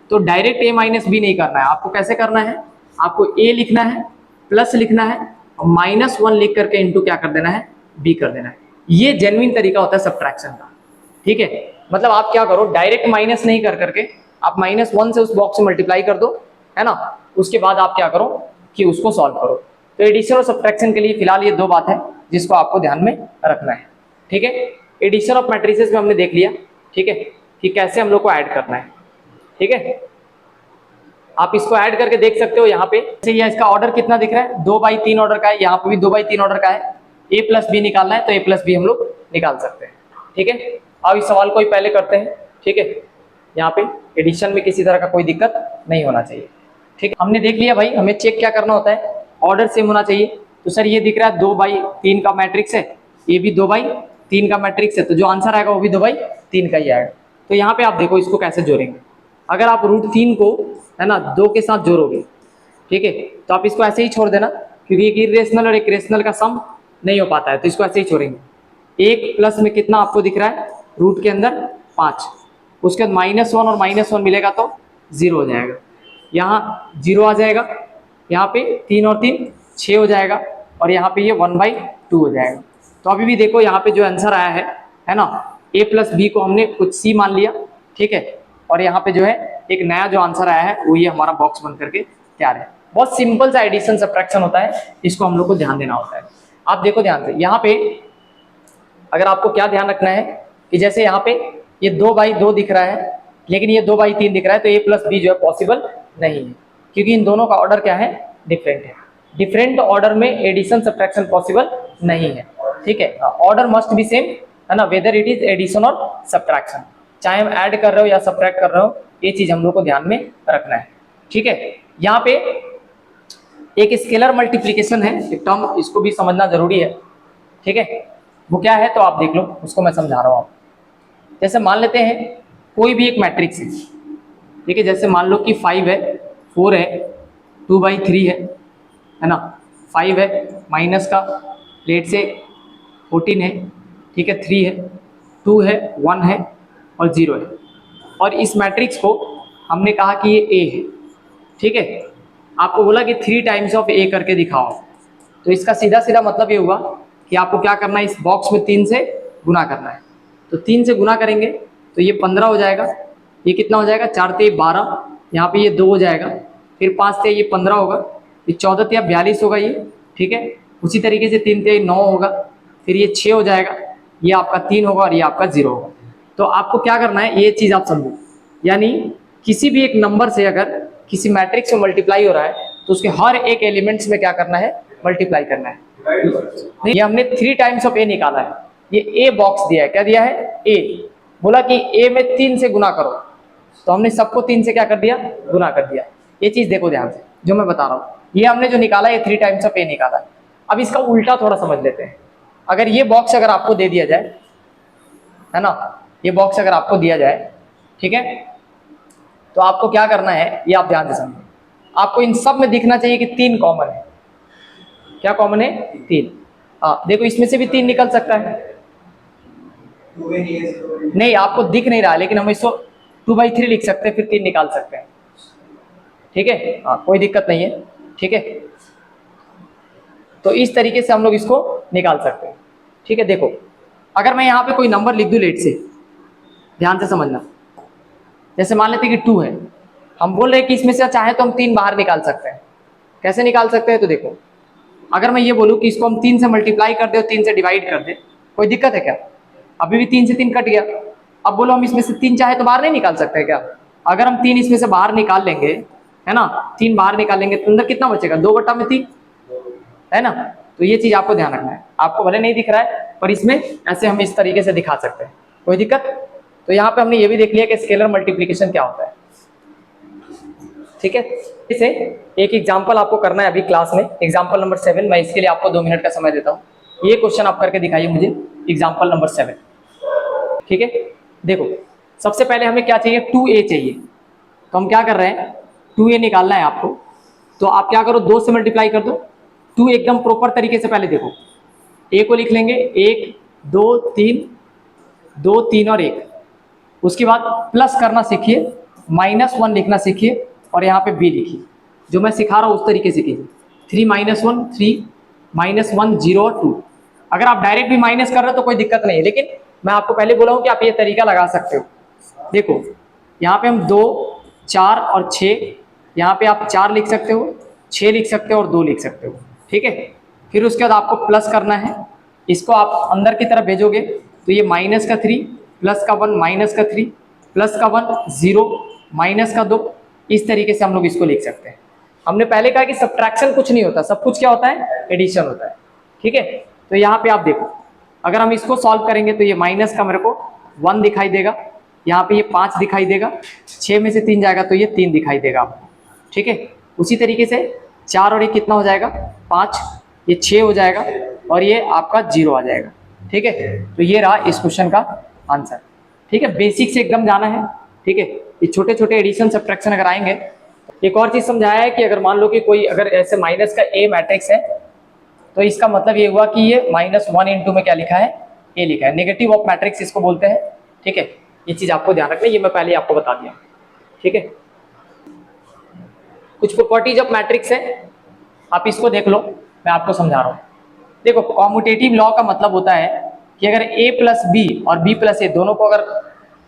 तो डायरेक्ट a माइनस b नहीं करना है, आपको कैसे करना है, आपको a लिखना है, प्लस लिखना है और -1 लिख करके इंटू क्या कर देना है, b कर देना है। ये जेन्युइन तरीका होता है सब्ट्रैक्शन का, ठीक है। मतलब आप क्या करो, डायरेक्ट माइनस नहीं कर करके आप -1 से उस बॉक्स से मल्टीप्लाई कर दो, है ना। उसके बाद आप क्या करो कि उसको सॉल्व करो। तो एडिशन और सब्ट्रैक्शन के लिए फिलहाल ये 2 बात है जिसको आपको ध्यान में रखना है, ठीक है। एडिशन ऑफ मैट्रिसेस में हमने देख लिया, ठीक है, कि कैसे हम लोग को ऐड करना है, ठीक है। आप इसको ऐड करके देख सकते हो यहाँ पे, जैसे ये इसका ऑर्डर कितना दिख रहा है, 2/3 ऑर्डर का है, यहाँ पे भी 2/3 ऑर्डर का है। a + b निकालना है तो a + b हम लोग निकाल सकते हैं, ठीक है। अब इस सवाल को ही पहले करते हैं, ठीक है। यहाँ पे एडिशन में किसी तरह का कोई दिक्कत नहीं होना चाहिए, ठीक है। हमने देख लिया भाई, हमें चेक क्या करना होता है, ऑर्डर सेम होना चाहिए। तो सर ये दिख रहा है 2/3 का मैट्रिक्स है, ये भी 2/3 का मैट्रिक्स है, तो जो आंसर आएगा वो भी 2/3 का ही आएगा। तो यहाँ पे आप देखो इसको कैसे जोड़ेंगे। अगर आप √3 को, है ना, 2 के साथ जोड़ोगे, ठीक है, तो आप इसको ऐसे ही छोड़ देना, क्योंकि एक इरेशनल और एक रेशनल का सम नहीं हो पाता है, तो इसको ऐसे ही छोड़ेंगे। 1 प्लस में कितना आपको दिख रहा है, रूट के अंदर 5, उसके बाद -1 और -1 मिलेगा तो 0 हो जाएगा, यहाँ 0 आ जाएगा, यहाँ पे 3 और 3 6 हो जाएगा, और यहाँ पे ये 1/2 हो जाएगा। तो अभी भी देखो यहाँ पे जो आंसर आया है ना, a + b को हमने कुछ c मान लिया, ठीक है, और यहाँ पे जो है एक नया जो आंसर आया है वो ये हमारा बॉक्स बन करके तैयार है। बहुत सिंपल सा एडिशन सब्ट्रैक्शन होता है, इसको हम लोग को ध्यान देना होता है। आप देखो ध्यान से, यहाँ पे अगर आपको क्या ध्यान रखना है कि जैसे यहाँ पे ये 2/2 दिख रहा है, लेकिन ये 2/3 दिख रहा है, तो a + b जो है पॉसिबल नहीं है, क्योंकि इन दोनों का ऑर्डर क्या है, डिफरेंट है। डिफरेंट ऑर्डर में एडिशन सब्ट्रैक्शन पॉसिबल नहीं है, ठीक है। ऑर्डर मस्ट बी सेम, है ना, वेदर इट इज एडिशन और सब्ट्रैक्शन, चाहे हम ऐड कर रहे हो या सब्ट्रैक्ट कर रहे हो, ये चीज हम लोग को ध्यान में रखना है, ठीक है। यहाँ पे एक स्केलर मल्टीप्लिकेशन है, एक टर्म, इसको भी समझना जरूरी है, ठीक है। वो क्या है तो आप देख लो, उसको मैं समझा रहा हूँ आपको। जैसे मान लेते हैं कोई भी एक मैट्रिक्स है, ठीक है। जैसे मान लो कि 5 है, 4 है, 2/3 है ना, 5 है, माइनस का लेट से 14 है, ठीक है, 3 है, 2 है, 1 है और 0 है। और इस मैट्रिक्स को हमने कहा कि ये ए है, ठीक है। आपको बोला कि 3 टाइम्स ऑफ ए करके दिखाओ, तो इसका सीधा सीधा मतलब ये हुआ कि आपको क्या करना है, इस बॉक्स में 3 से गुना करना है। तो 3 से गुना करेंगे तो ये 15 हो जाएगा, ये कितना हो जाएगा, 4 ते 12, यहाँ पे ये 2 हो जाएगा, फिर 5 ते ये 15 होगा, फिर 14 ते 42 होगा ये, ठीक है। उसी तरीके से 3 ते 9 होगा, फिर ये 6 हो जाएगा, ये आपका 3 होगा और ये आपका 0 होगा। तो आपको क्या करना है, ये चीज़ आप समझो, यानी किसी भी एक नंबर से अगर किसी मैट्रिक्स में मल्टीप्लाई हो रहा है तो उसके हर एक एलिमेंट्स में क्या करना है, मल्टीप्लाई करना है। ये हमने 3 टाइम्स ऑफ ए निकाला है, ये ए बॉक्स दिया है, क्या दिया है, ए। बोला कि ए में 3 से गुना करो, तो हमने सबको 3 से क्या कर दिया, गुना कर दिया। ये चीज देखो ध्यान से जो मैं बता रहा हूँ, ये हमने जो निकाला ये 3 टाइम्स ऑफ ए निकाला है। अब इसका उल्टा थोड़ा समझ लेते हैं। अगर ये बॉक्स अगर आपको दे दिया जाए, है ना, ये बॉक्स अगर आपको दिया जाए, ठीक है, तो आपको क्या करना है, ये आप ध्यान से समझो। आपको इन सब में दिखना चाहिए कि 3 कॉमन है। क्या कॉमन है, 3। हाँ देखो, इसमें से भी 3 निकल सकता है, नहीं आपको दिख नहीं रहा, लेकिन हम इसको 2/3 लिख सकते हैं, फिर 3 निकाल सकते हैं, ठीक है। हाँ कोई दिक्कत नहीं है, ठीक है। तो इस तरीके से हम लोग इसको निकाल सकते हैं, ठीक है। देखो अगर मैं यहाँ पे कोई नंबर लिख दूं लेट से, ध्यान से समझना, जैसे मान लेते हैं कि 2 है, हम बोल रहे हैं कि इसमें से चाहे तो हम 3 बाहर निकाल सकते हैं। कैसे निकाल सकते हैं, तो देखो अगर मैं ये बोलूँ कि इसको हम 3 से मल्टीप्लाई कर दे और 3 से डिवाइड कर दे, कोई दिक्कत है क्या, अभी भी 3 से 3 कट गया। अब बोलो हम इसमें से 3 चाहे तो बाहर नहीं निकाल सकते क्या, अगर हम 3 इसमें से बाहर निकाल लेंगे, है ना, 3 बाहर निकाल लेंगे तो अंदर कितना बचेगा, 2/3, है ना। तो ये चीज आपको ध्यान रखना है, आपको भले नहीं दिख रहा है पर इसमें ऐसे हम इस तरीके से दिखा सकते हैं, कोई दिक्कत। तो यहाँ पे हमने ये भी देख लिया कि स्केलर मल्टीप्लिकेशन क्या होता है, ठीक है। इसे एक एग्जाम्पल आपको करना है अभी क्लास में, एग्जाम्पल नंबर 7। मैं इसके लिए आपको 2 मिनट का समय देता हूँ। ये क्वेश्चन आप करके दिखाइए मुझे, एग्जाम्पल नंबर 7, ठीक है। देखो सबसे पहले हमें क्या चाहिए, 2a चाहिए। तो हम क्या कर रहे हैं, 2a निकालना है आपको। तो आप क्या करो, 2 से मल्टीप्लाई कर दो। 2 एकदम प्रॉपर तरीके से पहले देखो, a को लिख लेंगे 1 2 3, 2 3 और 1। उसके बाद प्लस करना सीखिए, -1 लिखना सीखिए और यहाँ पे b लिखिए। जो मैं सिखा रहा हूँ उस तरीके से कीजिए। 3 - 1 3, -1 0 और 2। अगर आप डायरेक्ट भी माइनस कर रहे हो तो कोई दिक्कत नहीं है, लेकिन मैं आपको पहले बोला हूँ कि आप ये तरीका लगा सकते हो। देखो यहाँ पे हम 2 4 और 6, यहाँ पे आप 4 लिख सकते हो, 6 लिख सकते हो और 2 लिख सकते हो, ठीक है। फिर उसके बाद आपको प्लस करना है, इसको आप अंदर की तरफ भेजोगे तो ये -3 प्लस का 1 -3 प्लस का 1 0 -2, इस तरीके से हम लोग इसको लिख सकते हैं। हमने पहले कहा कि सब्ट्रैक्शन कुछ नहीं होता, सब कुछ क्या होता है, एडिशन होता है, ठीक है। तो यहाँ पे आप देखो, अगर हम इसको सॉल्व करेंगे तो ये माइनस का मेरे को 1 दिखाई देगा, यहाँ पे ये 5 दिखाई देगा, 6 में से 3 जाएगा तो ये 3 दिखाई देगा आपको, ठीक है। उसी तरीके से 4 और ये कितना हो जाएगा, 5, ये 6 हो जाएगा और ये आपका 0 आ जाएगा, ठीक है। तो ये रहा इस क्वेश्चन का आंसर, ठीक है। बेसिक से एकदम जाना है, ठीक है। ये छोटे छोटे एडिशन सब्ट्रैक्शन अगर आएंगे। एक और चीज समझाया है कि अगर मान लो कि कोई अगर ऐसे माइनस का a मैट्रिक्स है तो इसका मतलब ये हुआ कि ये -1 × में क्या लिखा है, a लिखा है। नेगेटिव ऑफ मैट्रिक्स इसको बोलते हैं, ठीक है। ये चीज आपको ध्यान रखना है, ये मैं पहले आपको बता दिया, ठीक है। कुछ प्रॉपर्टीज ऑफ मैट्रिक्स है, आप इसको देख लो, मैं आपको समझा रहा हूँ। देखो कॉम्यूटेटिव लॉ का मतलब होता है कि अगर a + b और b + a दोनों को अगर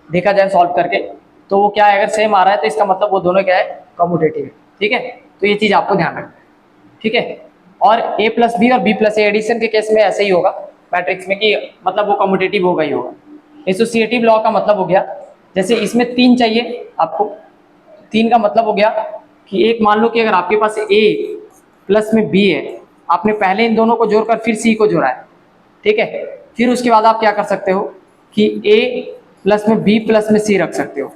देखा जाए सॉल्व करके तो वो क्या है, अगर सेम आ रहा है तो इसका मतलब वो दोनों क्या है, कॉम्यूटेटिव है, ठीक है। तो ये चीज आपको ध्यान रखना है, ठीक है। और a + b और b + a एडिशन के केस में ऐसे ही होगा मैट्रिक्स में कि मतलब वो कॉम्यूटेटिव होगा ही होगा। एसोसिएटिव लॉ का मतलब हो गया, जैसे इसमें 3 चाहिए आपको, 3 का मतलब हो गया कि एक मान लो कि अगर आपके पास a प्लस में b है, आपने पहले इन दोनों को जोड़कर फिर c को जोड़ा है, ठीक है। फिर उसके बाद आप क्या कर सकते हो कि a प्लस में b प्लस में c रख सकते हो।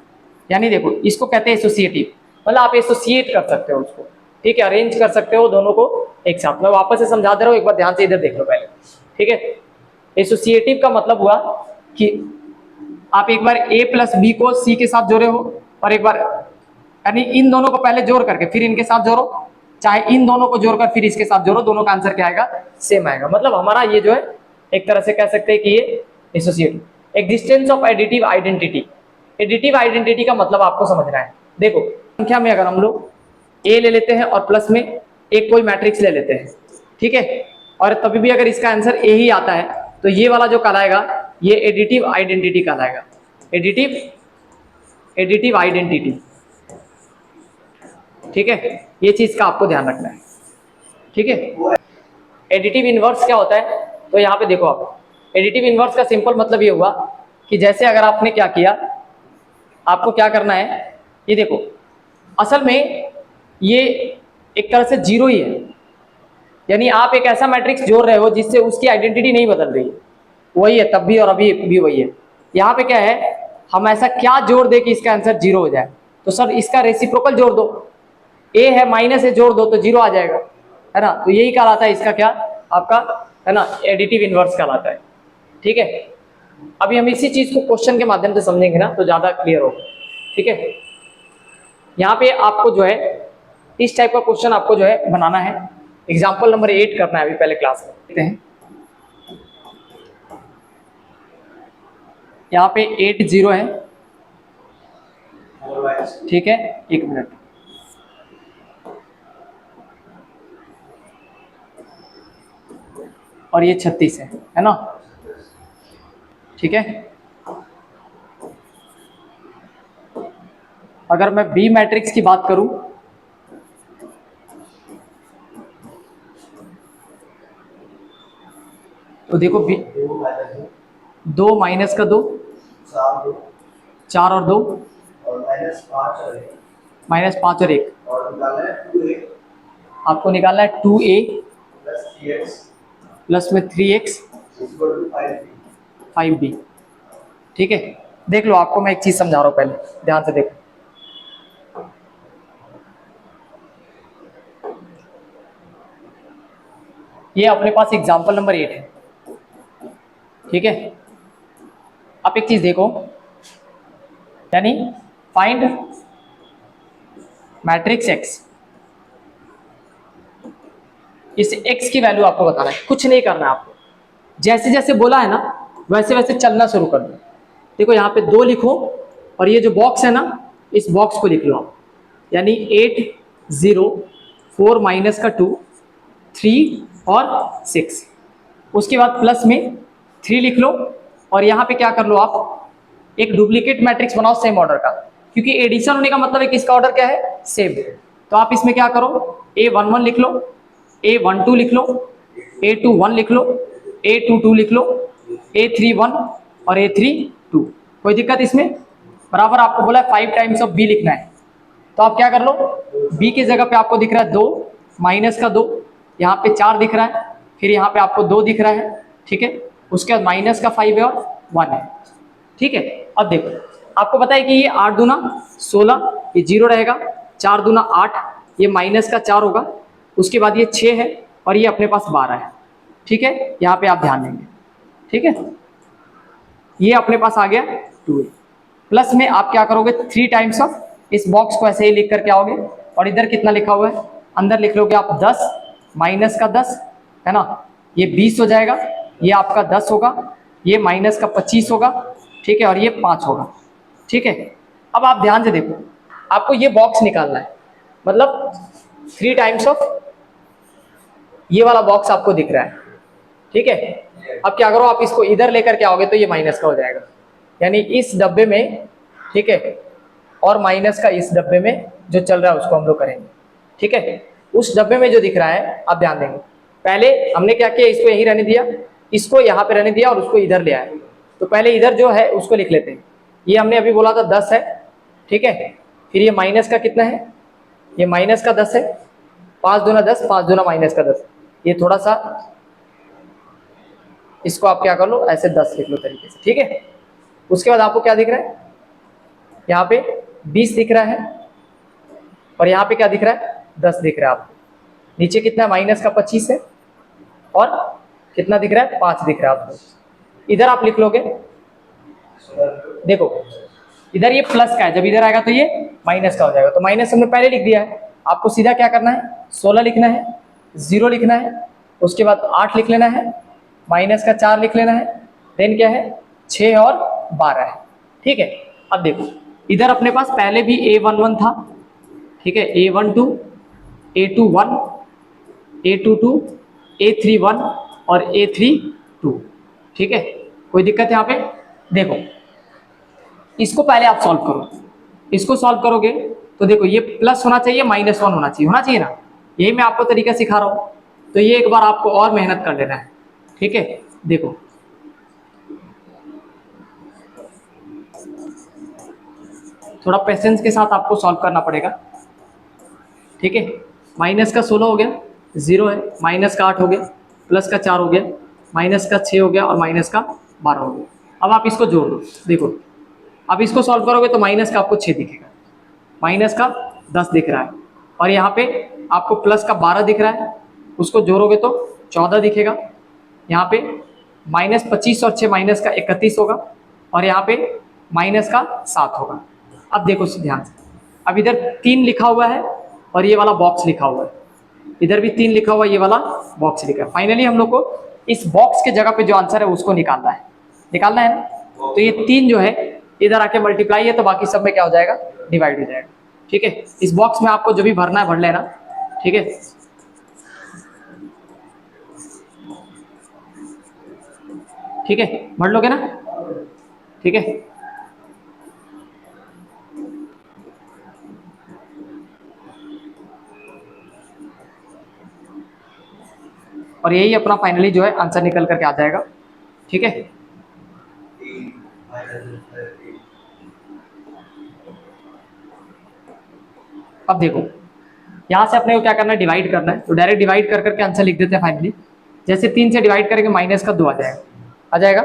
यानी देखो इसको कहते हैं एसोसिएटिव, मतलब आप एसोसिएट कर सकते हो उसको, ठीक है, अरेंज कर सकते हो दोनों को एक साथ। मैं वापस से समझा दे रहा हूँ, एक बार ध्यान से इधर देख लो पहले, ठीक है। एसोसिएटिव का मतलब हुआ कि आप एक बार a प्लस बी को c के साथ जोड़े हो, और एक बार यानी इन दोनों को पहले जोड़ करके फिर इनके साथ जोड़ो, चाहे इन दोनों को जोड़कर फिर इसके साथ जोड़ो, दोनों का आंसर क्या आएगा, सेम आएगा। मतलब हमारा ये जो है एक तरह से कह सकते हैं कि ये associative. Existence of additive identity. Additive identity का मतलब आपको समझना है। देखो संख्या में अगर हम लोग a ले लेते हैं और प्लस में एक कोई मैट्रिक्स ले लेते हैं, ठीक है, और तभी भी अगर इसका आंसर a ही आता है तो ये वाला जो कहलाएगा ये एडिटिव आइडेंटिटी कहलाएगा। एडिटिव आइडेंटिटी, ठीक है, ये चीज का आपको ध्यान रखना है, ठीक है। एडिटिव इनवर्स क्या होता है, तो यहाँ पे देखो आप, एडिटिव इनवर्स का सिंपल मतलब ये हुआ कि जैसे अगर आपने क्या किया, आपको क्या करना है, ये देखो असल में ये एक तरह से जीरो ही है, यानी आप एक ऐसा मैट्रिक्स जोड़ रहे हो जिससे उसकी आइडेंटिटी नहीं बदल रही है, वही है तब भी और अभी भी वही है। यहाँ पे क्या है, हम ऐसा क्या जोड़ दे कि इसका आंसर जीरो हो जाए, तो सर इसका रेसिप्रोकल जोड़ दो, a है माइनस ए जोड़ दो तो जीरो आ जाएगा, है ना। तो यही कहलाता है इसका क्या, आपका है ना, एडिटिव इनवर्स कहलाता है, ठीक है। अभी हम इसी चीज को क्वेश्चन के माध्यम से समझेंगे ना तो ज्यादा क्लियर होगा, ठीक है। यहाँ पे आपको जो है इस टाइप का क्वेश्चन आपको जो है बनाना है। एग्जाम्पल नंबर 8 करना है अभी पहले क्लास में, देखते हैं। यहाँ पे 8 0 है, ठीक है, एक मिनट, और ये 36 है ना, ठीक है। अगर मैं बी मैट्रिक्स की बात करूं तो देखो बी 2 माइनस का 2 4 और 2 माइनस 5 और 1 आपको निकालना है 2a प्लस में 3x 5b, ठीक है। देख लो आपको मैं एक चीज समझा रहा हूं, पहले ध्यान से देखो। ये अपने पास एग्जाम्पल नंबर 8 है, ठीक है। आप एक चीज देखो, यानी फाइंड मैट्रिक्स x, इस x की वैल्यू आपको बताना है, कुछ नहीं करना है आपको, जैसे जैसे बोला है ना वैसे वैसे चलना शुरू कर दो। देखो यहाँ पे 2 लिखो और ये जो बॉक्स है ना इस बॉक्स को लिख लो आप, यानी 8 0 4 माइनस का 2 3 और 6, उसके बाद प्लस में 3 लिख लो, और यहाँ पे क्या कर लो आप, एक डुप्लीकेट मैट्रिक्स बनाओ सेम ऑर्डर का, क्योंकि एडिशन होने का मतलब है कि इसका ऑर्डर क्या है, सेम। तो आप इसमें क्या करो, A11 लिख लो, A12 लिख लो, A21 लिख लो, A22 लिख लो, A31 और A32, कोई दिक्कत इसमें। बराबर आपको बोला है 5 टाइम्स ऑफ B लिखना है, तो आप क्या कर लो, B की जगह पे आपको दिख रहा है 2 माइनस का 2, यहाँ पे 4 दिख रहा है, फिर यहाँ पे आपको 2 दिख रहा है, ठीक है, उसके बाद माइनस का 5 है और 1 है, ठीक है। अब देखो आपको पता है कि ये 8 दूना 16, ये 0 रहेगा, 4 दूना 8, ये माइनस का 4 होगा, उसके बाद ये 6 है और ये अपने पास 12 है, ठीक है। यहाँ पे आप ध्यान देंगे, ठीक है, ये अपने पास आ गया 2, प्लस में आप क्या करोगे 3 टाइम्स ऑफ, इस बॉक्स को ऐसे ही लिख करके आओगे, और इधर कितना लिखा हुआ है अंदर लिख लोगे आप 10 माइनस का 10, है ना, ये 20 हो जाएगा, ये आपका 10 होगा, ये माइनस का 25 होगा, ठीक है, और ये 5 होगा, ठीक है। अब आप ध्यान से देखो, आपको ये बॉक्स निकालना है, मतलब 3 टाइम्स ऑफ ये वाला बॉक्स आपको दिख रहा है, ठीक है। अब क्या करो, आप इसको इधर लेकर के आओगे तो ये माइनस का हो जाएगा, यानी इस डब्बे में, ठीक है, और माइनस का इस डब्बे में जो चल रहा है उसको हम लोग करेंगे, ठीक है। उस डब्बे में जो दिख रहा है आप ध्यान देंगे, पहले हमने क्या किया, इसको यहीं रहने दिया, इसको यहाँ पे रहने दिया और उसको इधर ले आया। तो पहले इधर जो है उसको लिख लेते हैं, ये हमने अभी बोला था 10 है, ठीक है, फिर ये माइनस का कितना है, ये माइनस का 10 है, 5 दूना 10, 5 दूना माइनस का 10, ये थोड़ा सा इसको आप क्या कर लो, ऐसे 10 लिख लो तरीके से, ठीक है। उसके बाद आपको क्या दिख रहा है, यहाँ पे 20 दिख रहा है, और यहाँ पे क्या दिख रहा है 10 दिख रहा है आपको। नीचे कितना है, माइनस का 25 है, और कितना दिख रहा है, 5 दिख रहा है आपको। इधर आप लिख लोगे, देखो इधर ये प्लस का है, जब इधर आएगा तो ये माइनस का हो जाएगा। तो माइनस हमने पहले लिख दिया है, आपको सीधा क्या करना है, 16 लिखना है, 0 लिखना है, उसके बाद 8 लिख लेना है, माइनस का 4 लिख लेना है, देन क्या है 6 और 12 है। ठीक है, अब देखो इधर अपने पास पहले भी A11 था, ठीक है, A12, A21, A22, A31 और A32। ठीक है, कोई दिक्कत है यहाँ पे? देखो इसको पहले आप सॉल्व करो, इसको सॉल्व करोगे तो देखो ये प्लस होना चाहिए, -1 होना चाहिए ना, यही मैं आपको तरीका सिखा रहा हूँ। तो ये एक बार आपको और मेहनत कर लेना है। ठीक है, देखो थोड़ा पेशेंस के साथ आपको सॉल्व करना पड़ेगा। ठीक है, माइनस का 16 हो गया, 0 है, माइनस का 8 हो गया, प्लस का 4 हो गया, माइनस का 6 हो गया और माइनस का 12 हो गया। अब आप इसको जोड़ दो, देखो अब इसको सॉल्व करोगे तो माइनस का आपको 6 दिखेगा, माइनस का 10 दिख रहा है, और यहाँ पे आपको प्लस का 12 दिख रहा है, उसको जोड़ोगे तो 14 दिखेगा। यहाँ पे -25 और 6 माइनस का 31 होगा, और यहाँ पे माइनस का 7 होगा। अब देखो ध्यान से, अब इधर 3 लिखा हुआ है और ये वाला बॉक्स लिखा हुआ है, इधर भी 3 लिखा हुआ है, ये वाला बॉक्स लिखा है। फाइनली हम लोग को इस बॉक्स के जगह पे जो आंसर है उसको निकालना है ना। तो ये 3 जो है इधर आके मल्टीप्लाई है, तो बाकी सब में क्या हो जाएगा, डिवाइड हो जाएगा। ठीक है, इस बॉक्स में आपको जो भी भरना है भर लेना। ठीक है, ठीक है, भर लोगे ना? ठीक है, और यही अपना फाइनली जो है आंसर निकल करके आ जाएगा। ठीक है, अब देखो यहाँ से अपने को क्या करना है, डिवाइड करना है। तो डायरेक्ट डिवाइड कर करके आंसर लिख देते हैं फाइनली। जैसे 3 से डिवाइड करेंगे माइनस का 2 आ जाएगा,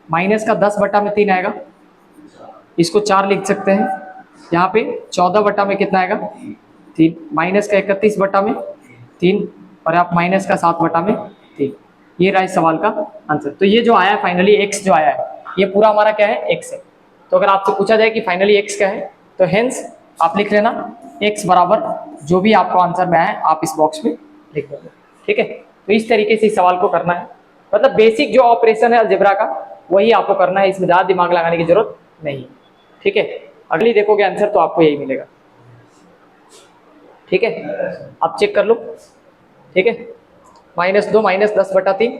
माइनस का 10 बटा में 3 आएगा, इसको 4 लिख सकते हैं। यहाँ पे 14 बटा में कितना आएगा, 3, माइनस का 31 बटा में 3, और आप माइनस का 7 बटा में 3। ये रहा इस सवाल का आंसर। तो ये जो आया है फाइनली एक्स जो आया है, ये पूरा हमारा क्या है, एक्स है। तो अगर आपसे पूछा जाए कि फाइनली एक्स क्या है, तो हेंस आप लिख लेना एक्स बराबर जो भी आपको आंसर में आया आप इस बॉक्स में लिख दोगे। ठीक है, तो इस तरीके से इस सवाल को करना है। मतलब बेसिक जो ऑपरेशन है अलजेब्रा का वही आपको करना है, इसमें ज़्यादा दिमाग लगाने की जरूरत नहीं। ठीक है, अगली देखोगे आंसर तो आपको यही मिलेगा। ठीक है, आप चेक कर लो। ठीक है, -2 -10 बटा 3।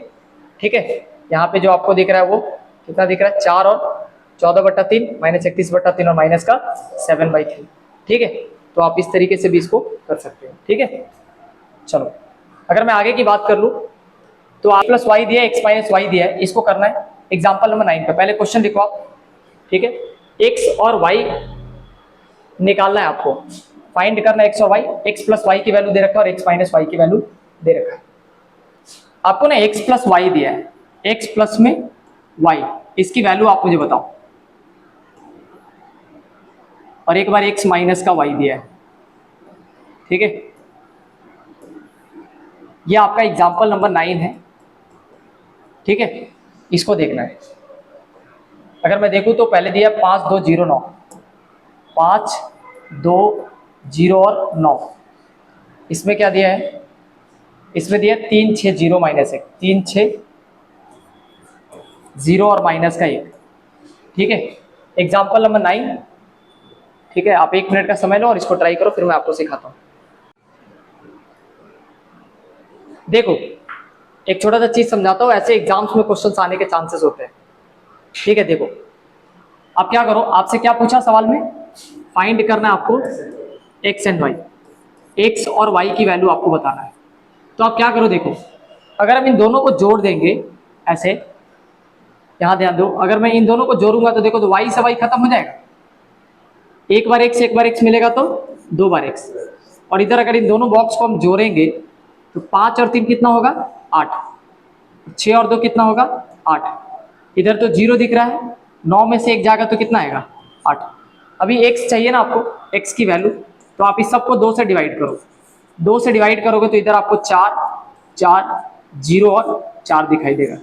ठीक है, यहाँ पे जो आपको दिख रहा है वो कितना दिख रहा है, 4 और 14 बटा 3, -31 बटा 3 और माइनस का 7/3। ठीक है, तो आप इस तरीके से भी इसको कर सकते हो। ठीक है, चलो अगर मैं आगे की बात कर लूँ तो a + y दिया है, x - y दिया है, इसको करना है एग्जाम्पल नंबर 9 पे। पहले क्वेश्चन लिखो आप। ठीक है, x और y निकालना है आपको, फाइंड करना है x और y। x + y की वैल्यू दे रखा है और x - y की वैल्यू दे रखा है। आपको ना x + y दिया है, x प्लस में y, इसकी वैल्यू आप मुझे बताओ, और एक बार x माइनस का y दिया है। ठीक है, ये आपका एग्जाम्पल नंबर 9 है। ठीक है, इसको देखना है। अगर मैं देखूं तो पहले दिया 5 2 0 9, 5 2 0 और 9। इसमें क्या दिया है, इसमें दिया 3 6 0 -1, 3 6 0 और माइनस का 1। ठीक है, एग्जाम्पल नंबर 9। ठीक है, आप 1 मिनट का समय लो और इसको ट्राई करो, फिर मैं आपको सिखाता हूँ। देखो एक छोटा सा चीज समझाता हूँ, ऐसे एग्जाम्स में क्वेश्चंस आने के चांसेस होते हैं। ठीक है, देखो आप क्या करो, आपसे क्या पूछा सवाल में, फाइंड करना है आपको एक्स एंड वाई, एक्स और वाई की वैल्यू आपको बताना है। तो आप क्या करो, देखो अगर हम इन दोनों को जोड़ देंगे ऐसे, यहाँ ध्यान दो, अगर मैं इन दोनों को जोड़ूंगा तो देखो तो वाई से वाई खत्म हो जाएगा, एक बार एक्स मिलेगा तो 2 बार एक्स। और इधर अगर इन दोनों बॉक्स को हम जोड़ेंगे तो 5 और 3 कितना होगा, 8, 6 और 2 कितना होगा, 8। इधर तो 0 दिख रहा है, 9 में से 1 जाएगा तो कितना आएगा, 8। अभी x चाहिए ना आपको, x की वैल्यू, तो आप इस सबको 2 से डिवाइड करो। 2 से डिवाइड करोगे तो इधर आपको 4 4 0 और 4 दिखाई देगा।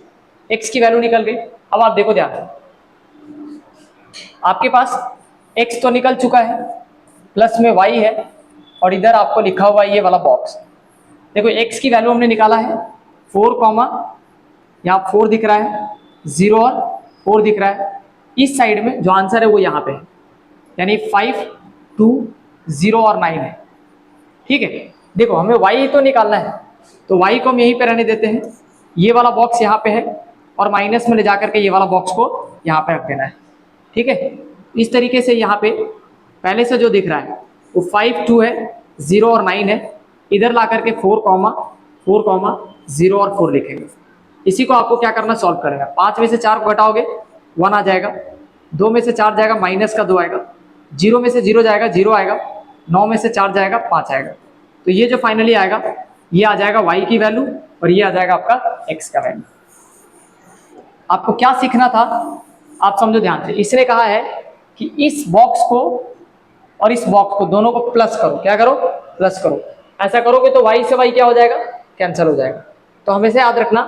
x की वैल्यू निकल गई। अब आप देखो ध्यान से, आपके पास x तो निकल चुका है, प्लस में y है, और इधर आपको लिखा हुआ ये वाला बॉक्स। देखो x की वैल्यू हमने निकाला है 4 कॉमा, यहाँ 4 दिख रहा है, 0 और 4 दिख रहा है। इस साइड में जो आंसर है वो यहाँ पे है, यानी 5 2 0 और 9 है। ठीक है, देखो हमें y तो निकालना है, तो y को हम यहीं पे रहने देते हैं, ये वाला बॉक्स यहाँ पे है, और माइनस में ले जाकर के ये वाला बॉक्स को यहाँ पे रख देना है। ठीक है, इस तरीके से यहाँ पे पहले से जो दिख रहा है वो 5 2 है, 0 और 9 है, इधर ला करके 4 कॉमा 0 और 4 लिखेंगे। इसी को आपको क्या करना, सॉल्व करेगा। 5 में से 4 को घटाओगे 1 आ जाएगा, 2 में से 4 जाएगा माइनस का 2 आएगा, 0 में से 0 जाएगा 0 आएगा, 9 में से 4 जाएगा 5 आएगा। तो ये जो फाइनली आएगा ये आ जाएगा y की वैल्यू, और ये आ जाएगा आपका x का वैल्यू। आपको क्या सीखना था, आप समझो ध्यान से। इसने कहा है कि इस बॉक्स को और इस बॉक्स को दोनों को प्लस करो। क्या करो, प्लस करो। ऐसा करोगे तो y से y क्या हो जाएगा, कैंसिल हो जाएगा। तो हमेशा याद रखना,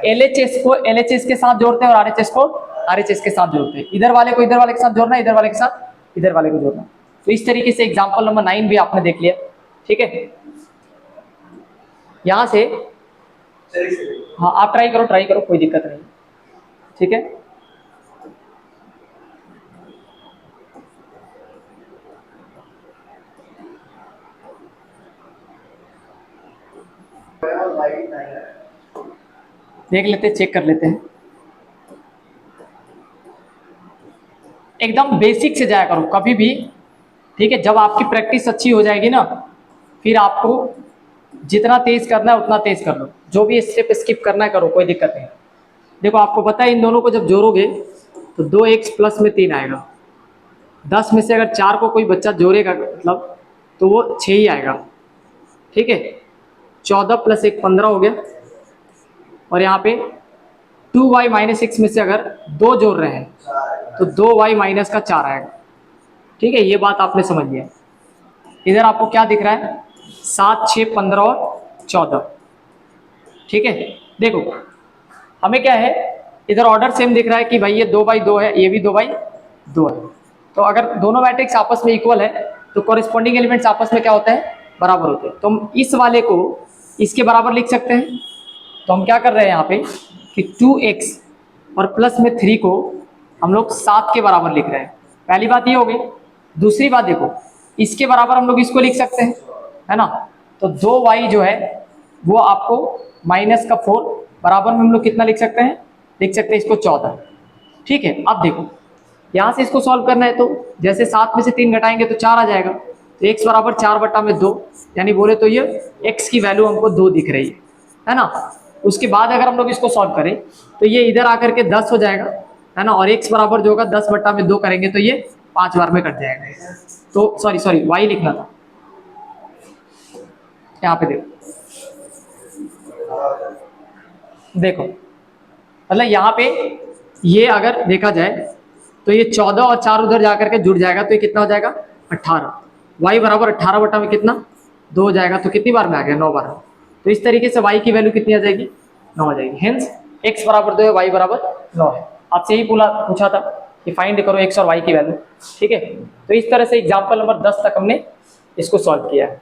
LHS को LHS के साथ जोड़ते हैं और RHS को RHS के साथ जोड़ते हैं। इधर वाले को इधर वाले के साथ जोड़ना, इधर वाले के साथ इधर वाले को जोड़ना। तो इस तरीके से एग्जाम्पल नंबर 9 भी आपने देख लिया। ठीक है, यहां से हाँ आप ट्राई करो, कोई दिक्कत नहीं। ठीक है, देख लेते हैं, चेक कर लेते हैं। एकदम बेसिक से जाया करो कभी भी। ठीक है, जब आपकी प्रैक्टिस अच्छी हो जाएगी ना, फिर आपको जितना तेज करना है उतना तेज कर लो, जो भी स्टेप स्किप करना है करो, कोई दिक्कत नहीं। देखो आपको पता है इन दोनों को जब जोड़ोगे तो 2x प्लस में 3 आएगा। 10 में से अगर 4 को कोई बच्चा जोड़ेगा मतलब तो वो 6 ही आएगा। ठीक है, 14 प्लस 1 15 हो गया, और यहाँ पे 2y माइनस 6 में से अगर 2 जोड़ रहे हैं तो 2y माइनस का 4 आएगा। ठीक है, ये बात आपने समझ लिया। इधर आपको क्या दिख रहा है, 7 6 15 और 14। ठीक है, देखो हमें क्या है, इधर ऑर्डर सेम दिख रहा है कि भाई ये 2/2 है, ये भी 2/2 है। तो अगर दोनों मैट्रिक्स आपस में इक्वल है तो कॉरेस्पॉन्डिंग एलिमेंट्स आपस में क्या होते हैं, बराबर होते हैं। तो हम इस वाले को इसके बराबर लिख सकते हैं। तो हम क्या कर रहे हैं यहाँ पे कि 2x और प्लस में 3 को हम लोग 7 के बराबर लिख रहे हैं। पहली बात ये हो गई। दूसरी बात देखो, इसके बराबर हम लोग इसको लिख सकते हैं, है ना। तो 2y जो है वो आपको माइनस का 4 बराबर में हम लोग कितना लिख सकते हैं, इसको 14। ठीक है, अब देखो यहाँ से इसको सॉल्व करना है तो जैसे 7 में से 3 घटाएंगे तो 4 आ जाएगा। तो x बराबर 4/2, यानी बोले तो ये x की वैल्यू हमको 2 दिख रही है ना। उसके बाद अगर हम लोग इसको सॉल्व करें तो ये इधर आकर के 10 हो जाएगा, है ना। और x बराबर जो होगा 10/2 करेंगे तो ये 5 बार में कट जाएगा। तो सॉरी y लिखना था, यहाँ पे देखो मतलब यहाँ पे ये अगर देखा जाए तो ये 14 और 4 उधर जाकर के जुड़ जाएगा तो ये कितना हो जाएगा 18। y बराबर 18 में कितना 2 हो जाएगा, तो कितनी बार में आ गया 9 बार। तो इस तरीके से y की वैल्यू कितनी आ जाएगी 9 आ जाएगी। हेंस x बराबर 2 है, y बराबर 9 है। आपसे यही पूछा था कि फाइंड करो x और y की वैल्यू। ठीक है, तो इस तरह से एग्जाम्पल नंबर 10 तक हमने इसको सॉल्व किया है।